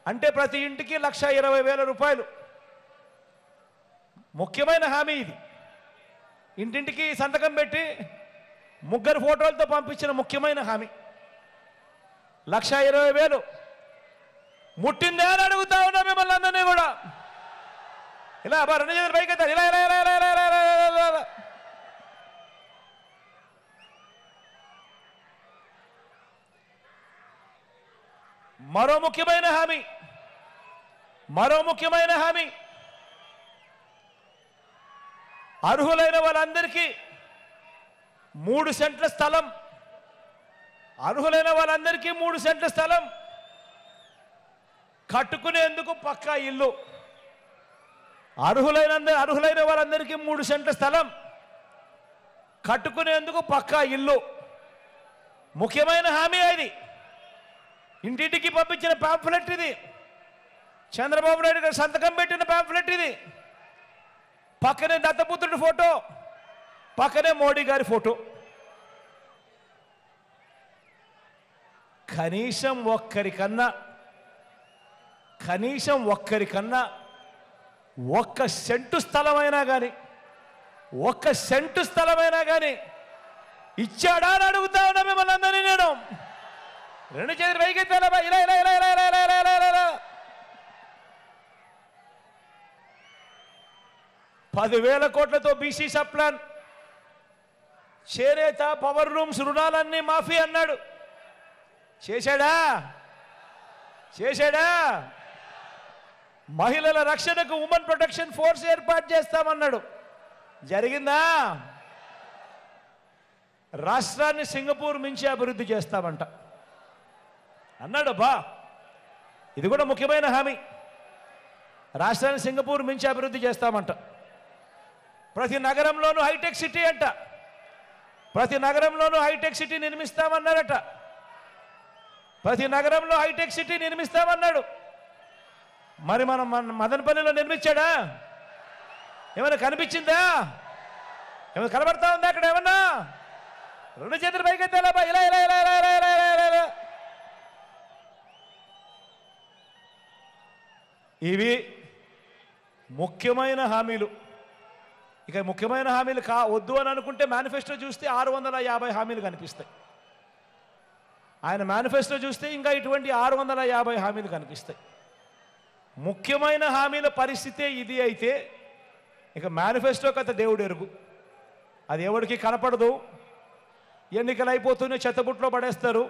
అంటే ప్రతి ఇంటికి 1,20,000 రూపాయలు. ముఖ్యమైన హామీ ఇది. ఇంటింటికి సంతకం పెట్టి 3 ఫోటోలతో పంపించిన ముఖ్యమైన హామీ. 1,20,000 ముట్టిందే అని అడుగుతా ఉన్నా మిమ్మల్ని అందరినీ కూడా. ఇలా అబ్బా 2 చేతులు పైకి ఎత్తారు. ఇలా ఇలా ఇలా ఇలా ఇలా ఇలా ఇలా ఇలా. మరో ముఖ్యమైన హామీ అర్హులైన వాళ్ళందరికీ 3 సెంట్ల స్థలం, అర్హులైన వాళ్ళందరికీ 3 సెంట్ల స్థలం, కట్టుకునేందుకు పక్కా ఇల్లు. అర్హులైన వాళ్ళందరికీ 3 సెంట్ల స్థలం, కట్టుకునేందుకు పక్కా ఇల్లు. ముఖ్యమైన హామీ అది. ఇంటింటికి పంపించిన పాంఫ్లెట్ ఇది. చంద్రబాబు నాయుడు గారు సంతకం పెట్టిన పాంఫ్లెట్ ఇది. పక్కనే దత్తపుత్రుడి ఫోటో, పక్కనే మోడీ గారి ఫోటో. కనీసం ఒక్కరికన్నా 1 సెంటు స్థలమైనా కానీ ఇచ్చాడా అని అడుగుతా ఉన్నా మిమ్మల్ని అందరినీ నేను. 2 చేతులు పైకి ఎత్తాలా ఇలా ఇలా ఇలా ఇలా ఇలా ఇలా ఇలా ఇలా. 10,000 కోట్లతో బీసీ సప్లాన్, చేనేత, పవర్ రూమ్స్ రుణాలన్నీ మాఫీ అన్నాడు. చేశాడా? మహిళల రక్షణకు ఉమెన్ ప్రొటెక్షన్ ఫోర్స్ ఏర్పాటు చేస్తామన్నాడు. జరిగిందా? రాష్ట్రాన్ని సింగపూర్ మించి అభివృద్ధి చేస్తామంట అన్నాడు. బా, ఇది కూడా ముఖ్యమైన హామీ. రాష్ట్రాన్ని సింగపూర్ మించి అభివృద్ధి చేస్తామంట. ప్రతి నగరంలోనూ హైటెక్ సిటీ అంట. ప్రతి నగరంలోనూ హైటెక్ సిటీ నిర్మిస్తామన్నారట. ప్రతి నగరంలో హైటెక్ సిటీ నిర్మిస్తామన్నాడు. మరి మనం మదనపల్లిలో నిర్మించాడా? ఏమైనా కనిపించిందా? ఏమైనా కనబడతా ఉందా అక్కడ ఏమన్నా? 2 చేతులు పైకి ఎత్తాలా ఇలా ఇలా ఇలా ఇలా ఇలా ఇలా ఇలా ఇలా. ఇవి ముఖ్యమైన హామీలు. ఇక ముఖ్యమైన హామీలు వద్దు అని అనుకుంటే మేనిఫెస్టో చూస్తే 650 హామీలు కనిపిస్తాయి. ఆయన మేనిఫెస్టో చూస్తే ఇంకా ఇటువంటి 650 హామీలు కనిపిస్తాయి. ముఖ్యమైన హామీల పరిస్థితే ఇది అయితే ఇక మేనిఫెస్టో కథ దేవుడు ఎరుగు. అది ఎవరికి కనపడదు. ఎన్నికలు అయిపోతూనే చెత్తబుట్లో పడేస్తారు.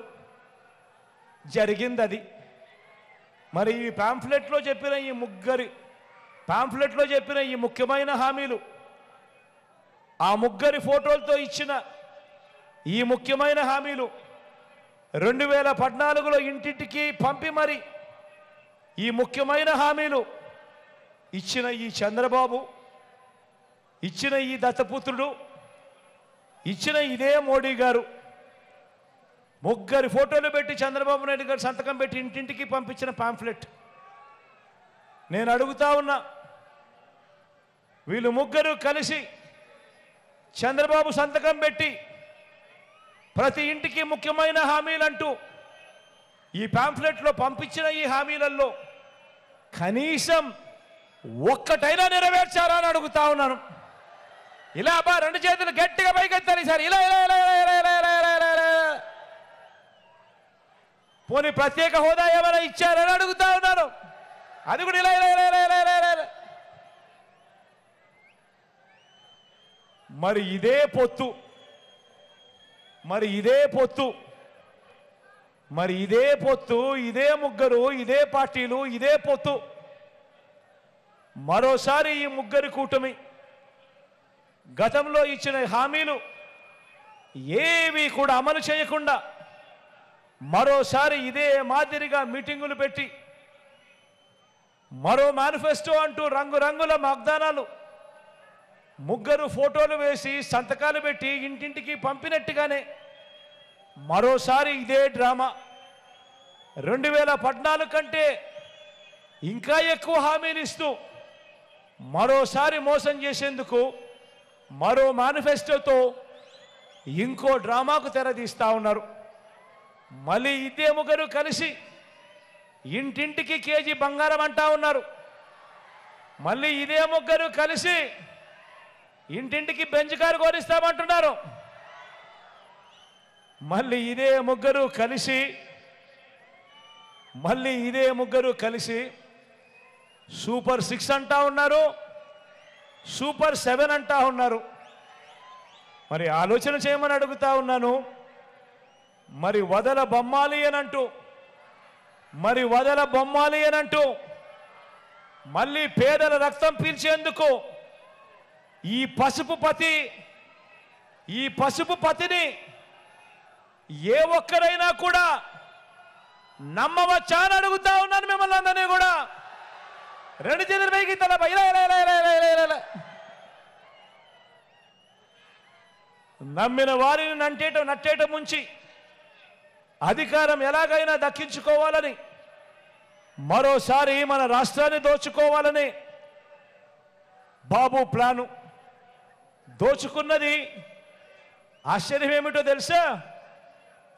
జరిగింది అది. మరి ఈ పాంఫ్లెట్లో చెప్పిన ఈ ముఖ్యమైన హామీలు, ఆ ముగ్గురి ఫోటోలతో ఇచ్చిన ఈ ముఖ్యమైన హామీలు 2014లో ఇంటింటికి పంపి మరి ఈ ముఖ్యమైన హామీలు ఇచ్చిన ఈ చంద్రబాబు, ఇచ్చిన ఈ దత్తపుత్రుడు, ఇచ్చిన ఇదే మోడీ గారు ముగ్గురి ఫోటోలు పెట్టి చంద్రబాబు నాయుడు గారు సంతకం పెట్టి ఇంటింటికి పంపించిన పాంఫ్లెట్. నేను అడుగుతా ఉన్నా, వీళ్ళు ముగ్గురు కలిసి చంద్రబాబు సంతకం పెట్టి ప్రతి ఇంటికి ముఖ్యమైన హామీలంటూ ఈ పాంఫ్లెట్లో పంపించిన ఈ హామీలలో కనీసం ఒక్కటైనా నెరవేర్చారా అని అడుగుతా ఉన్నాను. ఇలా అబ్బా 2 చేతులు గట్టిగా పైకెత్తాలి సార్. ఇలా ఇలా ఇలా ఇలా ఇలా ఇలా ఇలా ఇలా. పోనీ ప్రత్యేక హోదా ఏమైనా ఇచ్చారని అడుగుతా ఉన్నారు. అది కూడా ఇలా ఇలా ఇలా ఇలా ఇలా ఇలా. మరి ఇదే పొత్తు, ఇదే ముగ్గురు, ఇదే పార్టీలు, ఇదే పొత్తు మరోసారి ఈ ముగ్గురి కూటమి గతంలో ఇచ్చిన హామీలు ఏవి కూడా అమలు చేయకుండా మరోసారి ఇదే మాదిరిగా మీటింగులు పెట్టి మరో మేనిఫెస్టో అంటూ రంగురంగుల వాగ్దానాలు, ముగ్గురు ఫోటోలు వేసి సంతకాలు పెట్టి ఇంటింటికి పంపినట్టుగానే మరోసారి ఇదే డ్రామా 2014 కంటే ఇంకా ఎక్కువ హామీలు ఇస్తూ మరోసారి మోసం చేసేందుకు మరో మేనిఫెస్టోతో ఇంకో డ్రామాకు తెరదీస్తా ఉన్నారు. మళ్ళీ ఇదే ముగ్గురు కలిసి ఇంటింటికి కేజీ బంగారం అంటా ఉన్నారు. మళ్ళీ ఇదే ముగ్గురు కలిసి ఇంటింటికి బెంచ్ కారు కోరిస్తామంటున్నారు. మళ్ళీ ఇదే ముగ్గురు కలిసి మళ్ళీ ఇదే ముగ్గురు కలిసి సూపర్ 6 అంటా ఉన్నారు, సూపర్ 7 అంటా ఉన్నారు. మరి ఆలోచన చేయమని అడుగుతా ఉన్నాను. మరి వదల బొమ్మాలి అనంటూ మళ్ళీ పేదల రక్తం పీల్చేందుకు ఈ పసుపు పతిని ఏ ఒక్కరైనా కూడా నమ్మవచ్చా అని అడుగుతా ఉన్నాను మిమ్మల్ని అందరినీ కూడా. 2 చేతులు పైకి నమ్మిన వారిని నట్టేట ముంచి అధికారం ఎలాగైనా దక్కించుకోవాలని, మరోసారి మన రాష్ట్రాన్ని దోచుకోవాలని బాబు ప్లాను. దోచుకున్నది ఆశ్చర్యం ఏమిటో తెలుసా?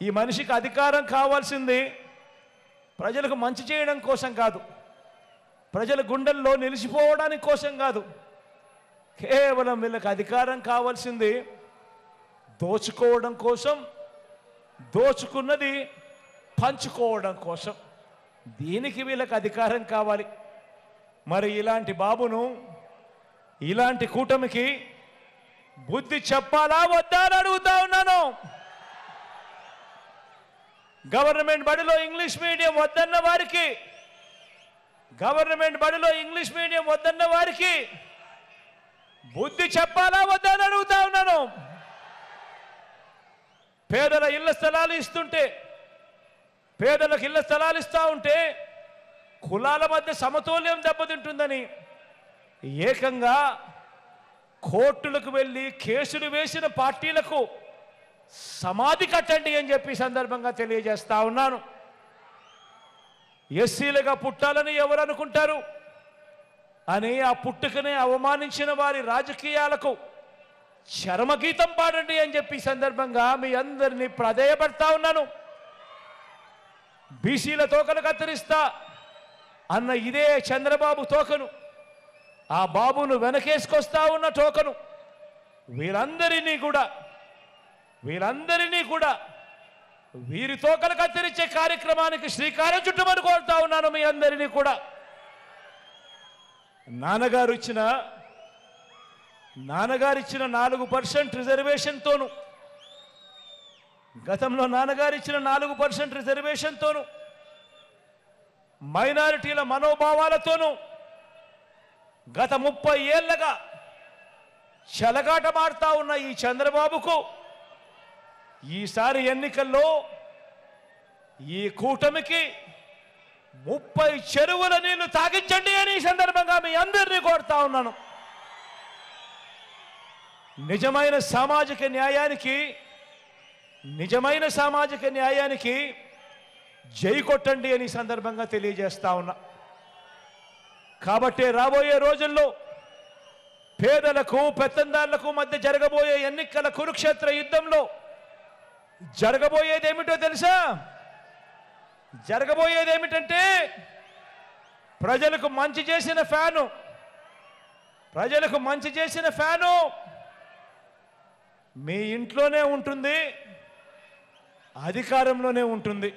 ఈ మనిషికి అధికారం కావాల్సింది ప్రజలకు మంచి చేయడం కోసం కాదు, ప్రజల గుండెల్లో నిలిచిపోవడానికి కోసం కాదు. కేవలం వీళ్ళకి అధికారం కావాల్సింది దోచుకోవడం కోసం, దోచుకున్నది పంచుకోవడం కోసం. దీనికి వీళ్ళకి అధికారం కావాలి. మరి ఇలాంటి బాబును, ఇలాంటి కూటమికి బుద్ధి చెప్పాలా వద్దా అని అడుగుతా ఉన్నాను. గవర్నమెంట్ బడిలో ఇంగ్లీష్ మీడియం వద్దన్న వారికి బుద్ధి చెప్పాలా వద్దా అని అడుగుతా ఉన్నాను. పేదల ఇళ్ల స్థలాలు పేదలకు ఇళ్ల స్థలాలు ఇస్తా ఉంటే కులాల మధ్య సమతుల్యం దెబ్బతింటుందని ఏకంగా కోర్టులకు వెళ్ళి కేసులు వేసిన పార్టీలకు సమాధి కట్టండి అని చెప్పి సందర్భంగా తెలియజేస్తా ఉన్నాను. ఎస్సీలుగా పుట్టాలని ఎవరు అనుకుంటారు అని ఆ పుట్టుకనే అవమానించిన వారి రాజకీయాలకు చరమగీతం పాడండి అని చెప్పి సందర్భంగా మీ అందరినీ ప్రాధేయపడతా ఉన్నాను. బీసీల తోకలు కత్తిరిస్తా అన్న ఇదే చంద్రబాబు తోకను, ఆ బాబును వెనకేసుకొస్తా ఉన్న తోకను, వీరందరినీ కూడా వీరి తోకలు కత్తిరించే కార్యక్రమానికి శ్రీకారం చుట్టమని కోరుతా ఉన్నాను మీ అందరినీ కూడా. నాన్నగారు ఇచ్చిన 4% రిజర్వేషన్తోను, గతంలో నాన్నగారు ఇచ్చిన 4% రిజర్వేషన్తోను, మైనారిటీల మనోభావాలతోనూ గత 30 ఏళ్లుగా చెలగాటమాడుతా ఉన్న ఈ చంద్రబాబుకు ఈసారి ఎన్నికల్లో ఈ కూటమికి 30 చెరువుల నీళ్లు తాగించండి అని ఈ సందర్భంగా మీ అందరినీ కోరుతా ఉన్నాను. నిజమైన సామాజిక న్యాయానికి జై కొట్టండి అని సందర్భంగా తెలియజేస్తా ఉన్నా. కాబట్టి రాబోయే రోజుల్లో పేదలకు పెత్తందారులకు మధ్య జరగబోయే ఎన్నికల కురుక్షేత్ర యుద్ధంలో జరగబోయేదేమిటో తెలుసా? జరగబోయేదేమిటంటే ప్రజలకు మంచి చేసిన ఫ్యాను మీ ఇంట్లోనే ఉంటుంది, అధికారంలోనే ఉంటుంది.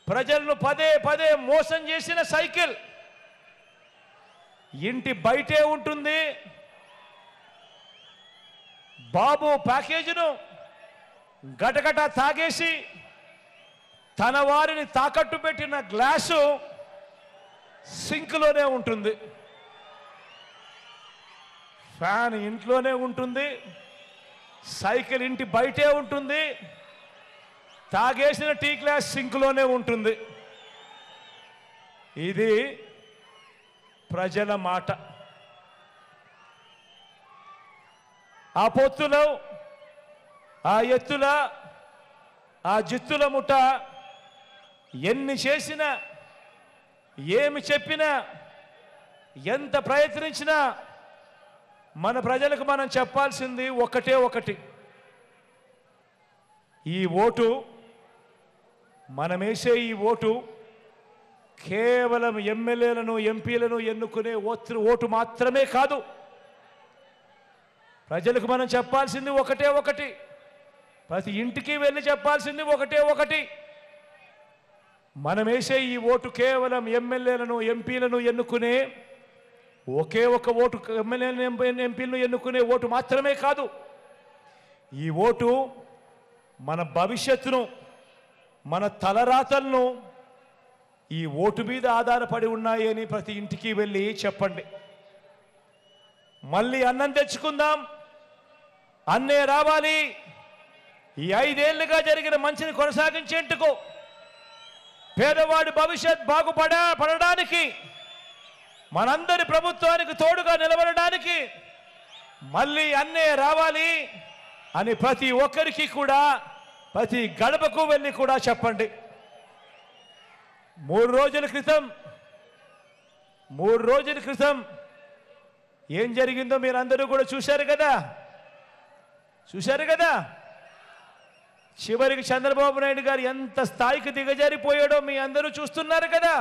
ప్రజలను పదే మోసం చేసిన సైకిల్ ఇంటి బయటే ఉంటుంది. బాబు ప్యాకేజీను గటగట తాగేసి తన వారిని తాకట్టు పెట్టిన గ్లాసు సింక్లోనే ఉంటుంది. ఫ్యాన్ ఇంట్లోనే ఉంటుంది, సైకిల్ ఇంటి బయటే ఉంటుంది, తాగేసిన టీ గ్లాస్ సింక్లోనే ఉంటుంది. ఇది ప్రజల మాట. ఆ పొత్తులో, ఆ ఎత్తుల, ఆ జిత్తుల ముఠ ఎన్ని చేసినా, ఏమి చెప్పినా, ఎంత ప్రయత్నించినా మన ప్రజలకు మనం చెప్పాల్సింది ఒకటి. ఈ ఓటు, మనమేసే ఈ ఓటు కేవలం ఎమ్మెల్యేలను ఎంపీలను ఎన్నుకునే ఓటు మాత్రమే కాదు. ప్రజలకు మనం చెప్పాల్సింది ఒకటి. ప్రతి ఇంటికి వెళ్ళి చెప్పాల్సింది ఒకటి. మనం వేసే ఈ ఓటు కేవలం ఎమ్మెల్యేలను ఎంపీలను ఎన్నుకునే ఒకే ఒక ఓటు, ఎమ్మెల్యేలను ఎంపీలను ఎన్నుకునే ఓటు మాత్రమే కాదు. ఈ ఓటు మన భవిష్యత్తును, మన తలరాతలను ఈ ఓటు మీద ఆధారపడి ఉన్నాయి అని ప్రతి ఇంటికి వెళ్ళి చెప్పండి. మళ్ళీ అన్నం తెచ్చుకుందాం, అన్నే రావాలి. ఈ 5 ఏళ్లుగా జరిగిన మంచిని కొనసాగించేందుకు, పేదవాడి భవిష్యత్ బాగుపడడానికి, మనందరి ప్రభుత్వానికి తోడుగా నిలబడడానికి మళ్ళీ అన్నే రావాలి అని ప్రతి ఒక్కరికి కూడా, ప్రతి గడపకు వెళ్ళి కూడా చెప్పండి. 3 రోజుల క్రితం ఏం జరిగిందో మీరు అందరూ కూడా చూశారు కదా. చివరికి చంద్రబాబు నాయుడు గారు ఎంత స్థాయికి దిగజారిపోయాడో మీ అందరూ చూస్తున్నారు కదా.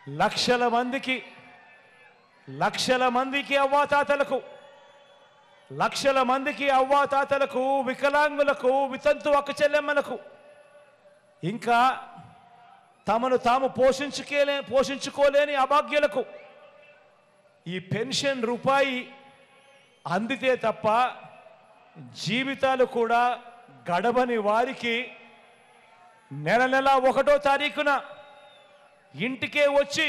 లక్షల మందికి అవ్వాతాతలకు, వికలాంగులకు, వితంతు అక్క చెల్లెమ్మలకు, ఇంకా తమను తాము పోషించుకోలేని అభాగ్యులకు ఈ పెన్షన్ రూపాయి అందితే తప్ప జీవితాలు కూడా గడవని వారికి నెల 1వ తారీఖున ఇంటికే వచ్చి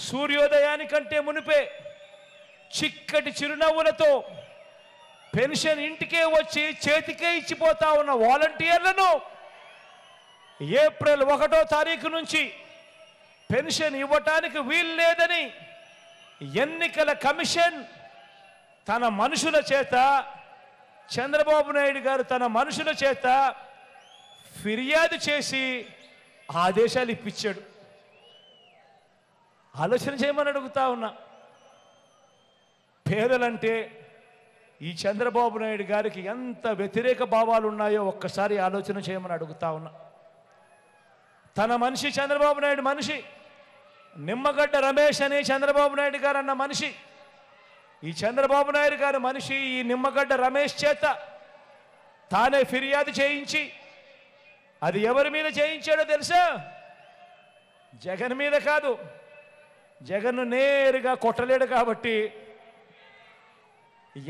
సూర్యోదయానికంటే మునిపే చిక్కటి చిరునవ్వులతో పెన్షన్ ఇంటికే వచ్చి చేతికే ఇచ్చిపోతా ఉన్న వాలంటీర్లను ఏప్రిల్ 1వ తారీఖు నుంచి పెన్షన్ ఇవ్వటానికి వీలు లేదని ఎన్నికల కమిషన్ తన మనుషుల చేత, చంద్రబాబు నాయుడు గారు తన మనుషుల చేత ఫిర్యాదు చేసి ఆదేశాలు ఇప్పించాడు. ఆలోచన చేయమని అడుగుతా ఉన్నా. పేదలంటే ఈ చంద్రబాబు నాయుడు గారికి ఎంత వ్యతిరేక భావాలు ఉన్నాయో ఒక్కసారి ఆలోచన చేయమని అడుగుతా ఉన్నా. తన మనిషి చంద్రబాబు నాయుడు మనిషి, నిమ్మగడ్డ రమేష్ అని చంద్రబాబు నాయుడు గారు అన్న మనిషి, ఈ చంద్రబాబు నాయుడు గారి మనిషి ఈ నిమ్మగడ్డ రమేష్ చేత తానే ఫిర్యాదు చేయించి, అది ఎవరి మీద చేయించాడో తెలుసా? జగన్ మీద కాదు. జగన్ను నేరుగా కొట్టలేడు కాబట్టి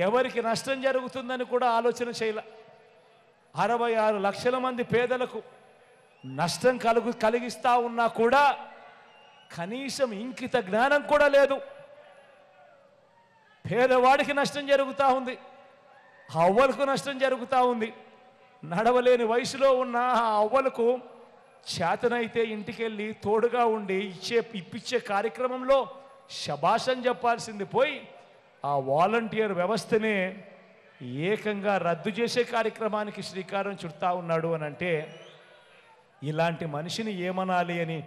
ఎవరికి నష్టం జరుగుతుందని కూడా ఆలోచన చేయలే. 66 లక్షల మంది పేదలకు నష్టం కలిగిస్తా ఉన్నా కూడా కనీసం ఇంకిత జ్ఞానం కూడా లేదు. పేదవాడికి నష్టం జరుగుతూ ఉంది, అవ్వలకు నష్టం జరుగుతూ ఉంది. నడవలేని వయసులో ఉన్న ఆ అవ్వలకు చేతనైతే ఇంటికెళ్ళి తోడుగా ఉండి ఇప్పించే కార్యక్రమంలో శభాషం చెప్పాల్సింది పోయి ఆ వాలంటీర్ వ్యవస్థనే ఏకంగా రద్దు చేసే కార్యక్రమానికి శ్రీకారం చుడతా ఉన్నాడు అని అంటే ఇలాంటి మనిషిని ఏమనాలి అని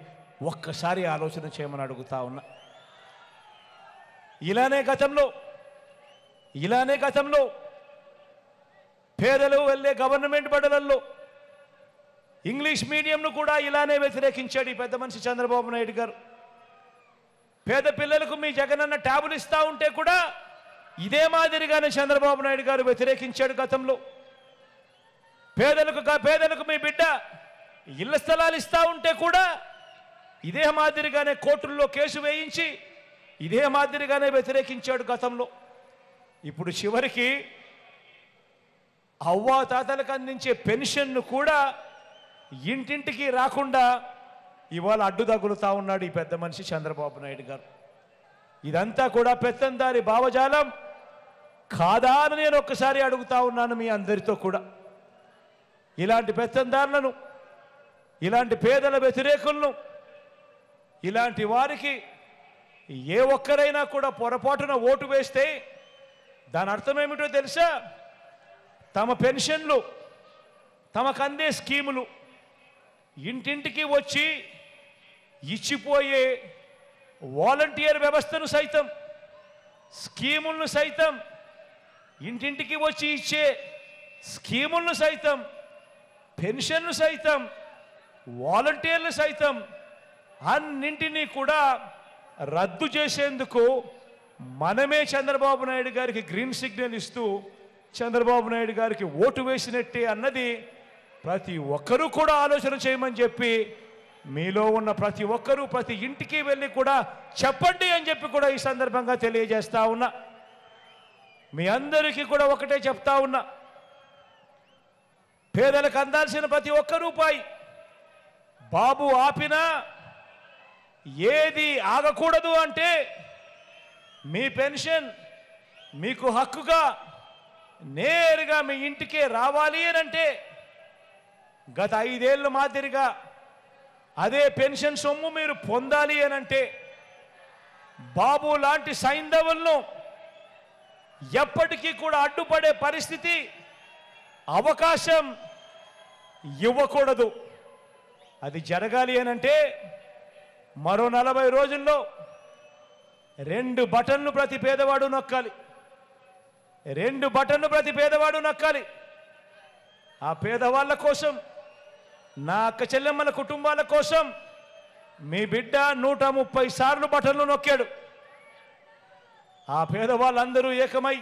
ఒక్కసారి ఆలోచన చేయమని అడుగుతా ఉన్నా. ఇలానే గతంలో పేదలు వెళ్ళే గవర్నమెంట్ బడులలో ఇంగ్లీష్ మీడియంను కూడా ఇలానే వ్యతిరేకించాడు ఈ పెద్ద మనిషి చంద్రబాబు నాయుడు గారు. పేద పిల్లలకు మీ జగనన్న ట్యాబులు ఇస్తా ఉంటే కూడా ఇదే మాదిరిగానే చంద్రబాబు నాయుడు గారు వ్యతిరేకించాడు గతంలో. పేదలకు మీ బిడ్డ ఇళ్ల స్థలాలు ఇస్తా ఉంటే కూడా ఇదే మాదిరిగానే కోర్టుల్లో కేసు వేయించి ఇదే మాదిరిగానే వ్యతిరేకించాడు గతంలో. ఇప్పుడు చివరికి అవ్వాతాతలకు అందించే పెన్షన్ను కూడా ఇంటింటికి రాకుండా ఇవాళ అడ్డు తగులుతా ఉన్నాడు ఈ పెద్ద మనిషి చంద్రబాబు నాయుడు గారు. ఇదంతా కూడా పెత్తందారి భావజాలం కాదా అని నేను ఒక్కసారి అడుగుతా ఉన్నాను మీ అందరితో కూడా. ఇలాంటి పెత్తందారులను, ఇలాంటి పేదల వ్యతిరేకులను, ఇలాంటి వారికి ఏ ఒక్కరైనా కూడా పొరపాటున ఓటు వేస్తే దాని అర్థం ఏమిటో తెలుసా? తమ పెన్షన్లు, తమకు అందే స్కీములు ఇంటింటికి వచ్చి ఇచ్చిపోయే వాలంటీర్ వ్యవస్థను సైతం, స్కీములను సైతం, ఇంటింటికి వచ్చి ఇచ్చే స్కీములను సైతం, పెన్షన్లు సైతం, వాలంటీర్లు సైతం అన్నింటినీ కూడా రద్దు చేసేందుకు మనమే చంద్రబాబు నాయుడు గారికి గ్రీన్ సిగ్నల్ ఇస్తూ చంద్రబాబు నాయుడు గారికి ఓటు వేసినట్టే అన్నది ప్రతి ఒక్కరూ కూడా ఆలోచన చేయమని చెప్పి మీలో ఉన్న ప్రతి ఒక్కరూ ప్రతి ఇంటికి వెళ్ళి కూడా చెప్పండి అని చెప్పి కూడా ఈ సందర్భంగా తెలియజేస్తా ఉన్నా. మీ అందరికీ కూడా ఒకటే చెప్తా ఉన్నా, పేదలకు అందాల్సిన ప్రతి ఒక్క రూపాయి బాబు ఆపినా ఏది ఆగకూడదు అంటే మీ పెన్షన్ మీకు హక్కుగా నేరుగా మీ ఇంటికే రావాలి అని అంటే గత 5 ఏళ్ళ మాదిరిగా అదే పెన్షన్ సొమ్ము మీరు పొందాలి అని అంటే బాబు లాంటి సైంధవులను ఎప్పటికీ కూడా అడ్డుపడే పరిస్థితి అవకాశం ఇవ్వకూడదు. అది జరగాలి అని అంటే మరో 40 రోజుల్లో 2 బటన్లు ప్రతి పేదవాడు నొక్కాలి. 2 బటన్లు ప్రతి పేదవాడు నొక్కాలి. ఆ పేదవాళ్ళ కోసం, నా అక్క చెల్లెమ్మల కుటుంబాల కోసం మీ బిడ్డ 130 సార్లు బటన్లు నొక్కాడు. ఆ పేదవాళ్ళందరూ ఏకమై,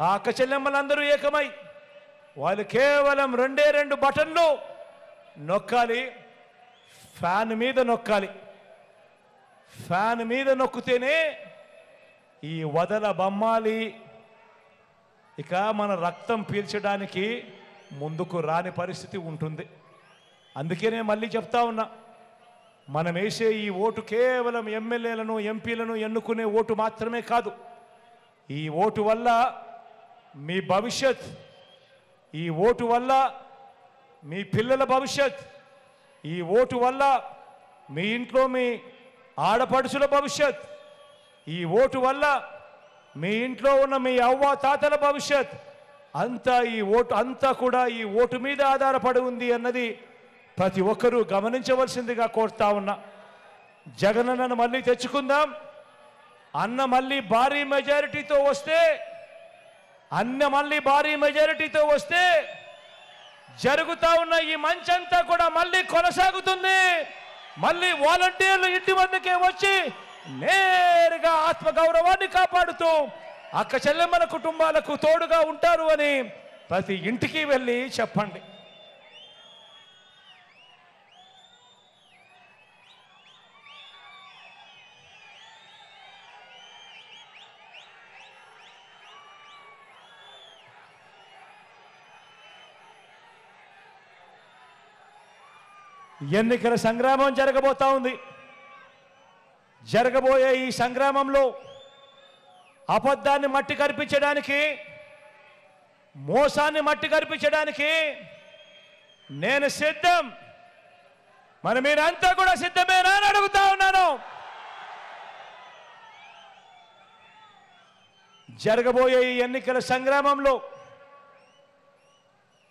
ఆ అక్క చెల్లెమ్మలందరూ ఏకమై వాళ్ళు కేవలం 2 బటన్లు నొక్కాలి. ఫ్యాన్ మీద నొక్కాలి. ఫ్యాన్ మీద నొక్కితేనే ఈ వదల బొమ్మాలి ఇక మన రక్తం పీల్చడానికి ముందుకు రాని పరిస్థితి ఉంటుంది. అందుకనే మళ్ళీ చెప్తా ఉన్నా, మనం వేసే ఈ ఓటు కేవలం ఎమ్మెల్యేలను ఎంపీలను ఎన్నుకునే ఓటు మాత్రమే కాదు. ఈ ఓటు వల్ల మీ భవిష్యత్, ఈ ఓటు వల్ల మీ పిల్లల భవిష్యత్, ఈ ఓటు వల్ల మీ ఇంట్లో మీ ఆడపడుచుల భవిష్యత్, ఈ ఓటు వల్ల మీ ఇంట్లో ఉన్న మీ అవ్వ తాతల భవిష్యత్ అంతా ఈ ఓటు అంతా కూడా ఈ ఓటు మీద ఆధారపడి ఉంది అన్నది ప్రతి ఒక్కరూ గమనించవలసిందిగా కోరుతా ఉన్నా. జగనన్నను మళ్ళీ తెచ్చుకుందాం. అన్న మళ్ళీ భారీ మెజారిటీతో వస్తే, జరుగుతా ఉన్న ఈ మంచంతా కూడా మళ్ళీ కొనసాగుతుంది. మళ్ళీ వాలంటీర్లు ఇంటి వద్దకే వచ్చి నేరుగా ఆత్మగౌరవాన్ని కాపాడుతూ అక్క చెల్లెమ్మల కుటుంబాలకు తోడుగా ఉంటారు అని ప్రతి ఇంటికి వెళ్ళి చెప్పండి. ఎన్నికల సంగ్రామం జరగబోతా ఉంది. జరగబోయే ఈ సంగ్రామంలో అబద్ధాన్ని మట్టి కరిపించడానికి, మోసాన్ని మట్టి కరిపించడానికి నేను సిద్ధం. మరి మీరంతా కూడా సిద్ధమేనా అని అడుగుతా ఉన్నాను. జరగబోయే ఈ ఎన్నికల సంగ్రామంలో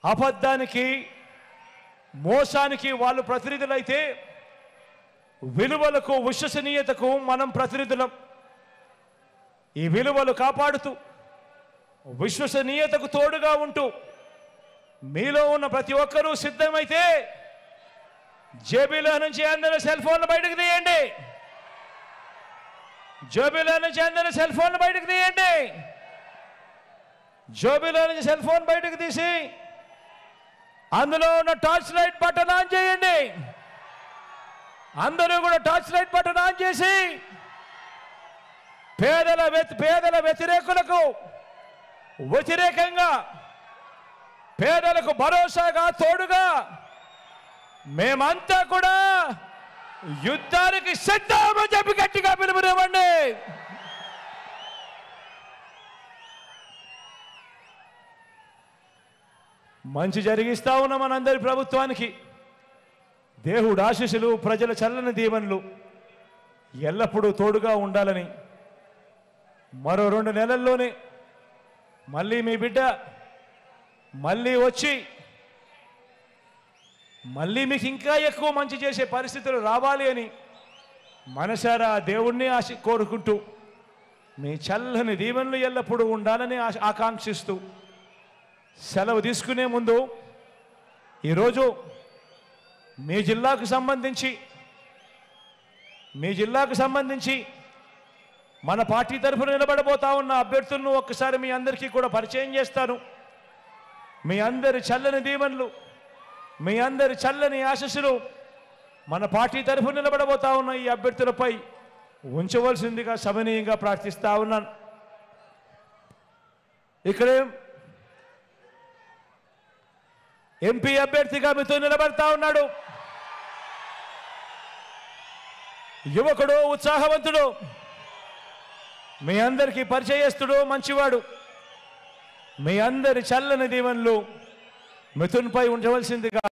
అబద్ధానికి, మోసానికి వాళ్ళు ప్రతినిధులైతే విలువలకు, విశ్వసనీయతకు మనం ప్రతినిధులం. ఈ విలువలు కాపాడుతూ విశ్వసనీయతకు తోడుగా ఉంటూ మీలో ఉన్న ప్రతి ఒక్కరూ సిద్ధమైతే జేబీలో నుంచి అందరూ సెల్ ఫోన్లు బయటకు తీయండి. జేబీలో నుంచి అందరూ సెల్ ఫోన్లు బయటకు తీయండి. జేబీలో నుంచి సెల్ ఫోన్ బయటకు తీసి అందులో ఉన్న టార్చ్ లైట్ బటన్ ఆన్ చేయండి. అందరూ కూడా టార్చ్ లైట్ బటన్ ఆన్ చేసి పేదల వ్యతిరేకులకు వ్యతిరేకంగా, పేదలకు భరోసాగా తోడుగా మేమంతా కూడా యుద్ధానికి సిద్ధమని చెప్పి గట్టిగా పిలుపునివ్వండి. మంచి జరిగిస్తా ఉన్న మనందరి ప్రభుత్వానికి దేవుడు ఆశీస్సులు, ప్రజల చల్లని దీవెనలు ఎల్లప్పుడూ తోడుగా ఉండాలని, మరో 2 నెలల్లోనే మళ్ళీ మీ బిడ్డ మళ్ళీ వచ్చి మళ్ళీ మీకు ఇంకా ఎక్కువ మంచి చేసే పరిస్థితులు రావాలి అని మనసారా దేవుణ్ణి కోరుకుంటూ మీ చల్లని దీవెనలు ఎల్లప్పుడూ ఉండాలని ఆకాంక్షిస్తూ సెలవు తీసుకునే ముందు ఈరోజు మీ జిల్లాకు సంబంధించి మన పార్టీ తరఫున నిలబడబోతా ఉన్న అభ్యర్థులను ఒక్కసారి మీ అందరికీ కూడా పరిచయం చేస్తాను. మీ అందరి చల్లని దీవెనలు, మీ అందరి చల్లని ఆశీస్సులు మన పార్టీ తరఫున నిలబడబోతా ఉన్న ఈ అభ్యర్థులపై ఉంచవలసిందిగా సవినీయంగా ప్రార్థిస్తా ఉన్నాను. ఇక్కడే ఎంపీ అభ్యర్థిగా మీతో నిలబడతా ఉన్నాడు యువకుడు, ఉత్సాహవంతుడు, మీ అందరికీ పరిచయస్తుడు, మంచివాడు. మీ అందరి చల్లని దీవెనలు మిథున్పై ఉంచవలసిందిగా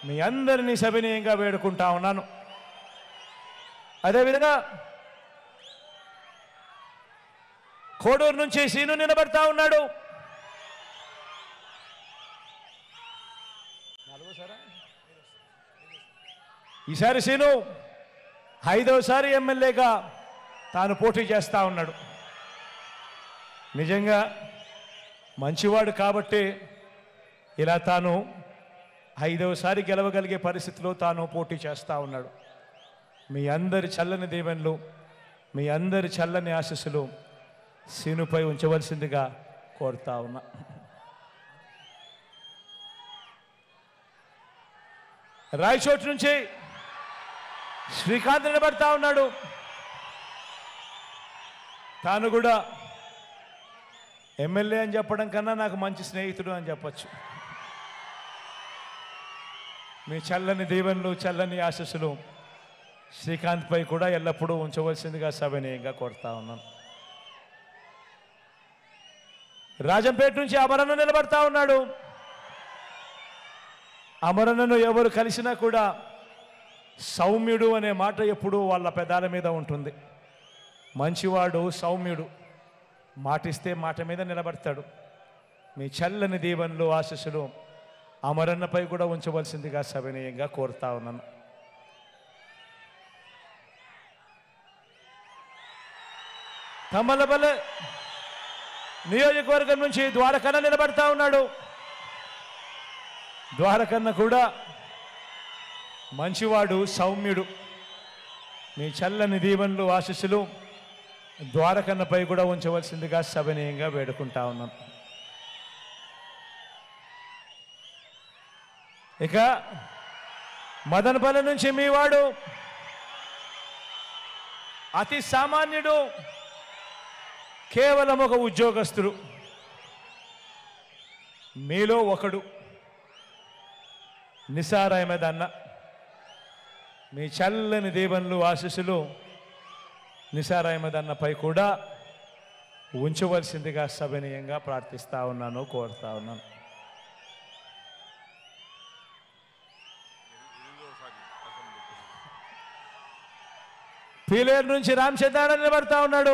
మీ అందరినీ సవినీయంగా వేడుకుంటా ఉన్నాను. అదేవిధంగా కోడూరు నుంచి సీను నిలబడతా ఉన్నాడు. ఈసారి సీను 5వసారి ఎమ్మెల్యేగా తాను పోటీ చేస్తా ఉన్నాడు. నిజంగా మంచివాడు కాబట్టి ఇలా తాను 5వసారి గెలవగలిగే పరిస్థితిలో తాను పోటీ చేస్తూ ఉన్నాడు. మీ అందరి చల్లని దీవెనలు, మీ అందరి చల్లని ఆశీస్సులు సీనుపై ఉంచవలసిందిగా కోరుతా ఉన్నా. రాయచోటు నుంచి శ్రీకాంత్ నిలబడతా ఉన్నాడు. తాను కూడా ఎమ్మెల్యే అని చెప్పడం కన్నా నాకు మంచి స్నేహితుడు అని చెప్పచ్చు. మీ చల్లని దీవెనలు, చల్లని ఆశీస్సులు శ్రీకాంత్పై కూడా ఎల్లప్పుడూ ఉంచవలసిందిగా సవినయంగా కోరుతా ఉన్నాను. రాజంపేట నుంచి అమరన్న నిలబడతా ఉన్నాడు. అమరన్నను ఎవరు కలిసినా కూడా సౌమ్యుడు అనే మాట ఎప్పుడూ వాళ్ళ పెదాల మీద ఉంటుంది. మంచివాడు, సౌమ్యుడు, మాటిస్తే మాట మీద నిలబడతాడు. మీ చల్లని దీవెనలు, ఆశీస్సులు అమరన్నపై కూడా ఉంచవలసిందిగా సవినయంగా కోరుతా ఉన్నాను. తమ్మలపల్లె నియోజకవర్గం నుంచి ద్వారకన్న నిలబడతా ఉన్నాడు. ద్వారకన్న కూడా మంచివాడు, సౌమ్యుడు. మీ చల్లని దీవెనలు, ఆశీస్సులు ద్వారకన్నపై కూడా ఉంచవలసిందిగా సవినయంగా వేడుకుంటా ఉన్నాం. ఇక మదనపల్లి నుంచి మీ వాడు అతి సామాన్యుడు, కేవలం ఒక ఉద్యోగస్తుడు, మీలో ఒకడు, నిసార్ అహ్మద్ అన్న. మీ చల్లని దీవెనలు, ఆశీస్సులు నిసార్ అహ్మద్ అన్నపై కూడా ఉంచవలసిందిగా సవినయంగా ప్రార్థిస్తా ఉన్నాను, కోరుతా ఉన్నాను. పీలేరు నుంచి రామచంద్ర నిలబడతా ఉన్నాడు.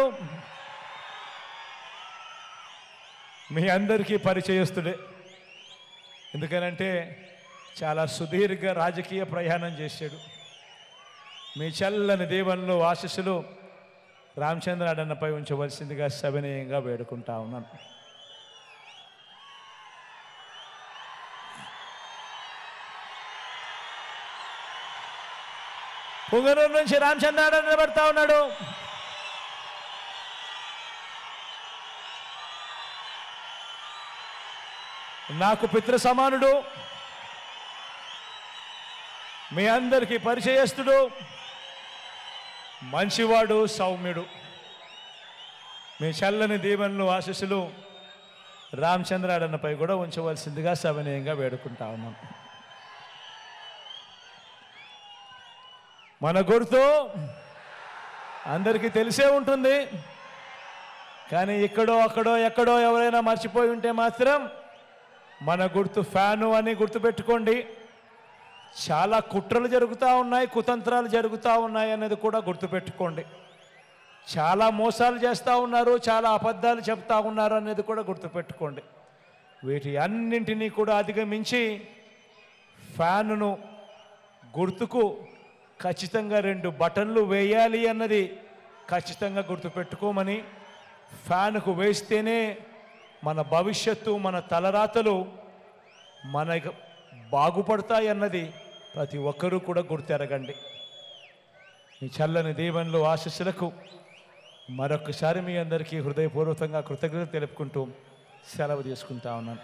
మీ అందరికీ పరిచయస్తుడే. ఎందుకనంటే చాలా సుదీర్ఘ రాజకీయ ప్రయాణం చేశాడు. మీ చల్లని దీవెనలు, ఆశీస్సులు రామచంద్ర అన్నపై ఉంచవలసిందిగా సవినయంగా వేడుకుంటా ఉన్నాను. పుంగనూరు నుంచి రామచంద్ర నిలబడతా ఉన్నాడు. నాకు పితృ సమానుడు, మీ అందరికీ పరిచయస్తుడు, మంచివాడు, సౌమ్యుడు. మీ చల్లని దీవెనలు, ఆశీస్సులు రామచంద్ర అన్నపై కూడా ఉంచవలసిందిగా సవినయంగా వేడుకుంటా ఉన్నాం. మన గుర్తు అందరికీ తెలిసే ఉంటుంది, కానీ ఇక్కడో అక్కడో ఎక్కడో ఎవరైనా మర్చిపోయి ఉంటే మాత్రం మన గుర్తు ఫ్యాను అని గుర్తుపెట్టుకోండి. చాలా కుట్రలు జరుగుతూ ఉన్నాయి, కుతంత్రాలు జరుగుతూ ఉన్నాయి అనేది కూడా గుర్తుపెట్టుకోండి. చాలా మోసాలు చేస్తూ ఉన్నారు, చాలా అబద్ధాలు చెప్తా ఉన్నారు అనేది కూడా గుర్తుపెట్టుకోండి. వీటి అన్నింటినీ కూడా అధిగమించి ఫ్యానును గుర్తుకు ఖచ్చితంగా 2 బటన్లు వేయాలి అన్నది ఖచ్చితంగా గుర్తుపెట్టుకోమని, ఫ్యాన్కు వేస్తేనే మన భవిష్యత్తు, మన తలరాతలు మన బాగుపడతాయి అన్నది ప్రతి ఒక్కరూ కూడా గుర్తెరగండి. మీ చల్లని దీవెనలు, ఆశీస్సులకు మరొకసారి మీ అందరికీ హృదయపూర్వకంగా కృతజ్ఞత తెలుపుకుంటూ సెలవు తీసుకుంటా ఉన్నాను.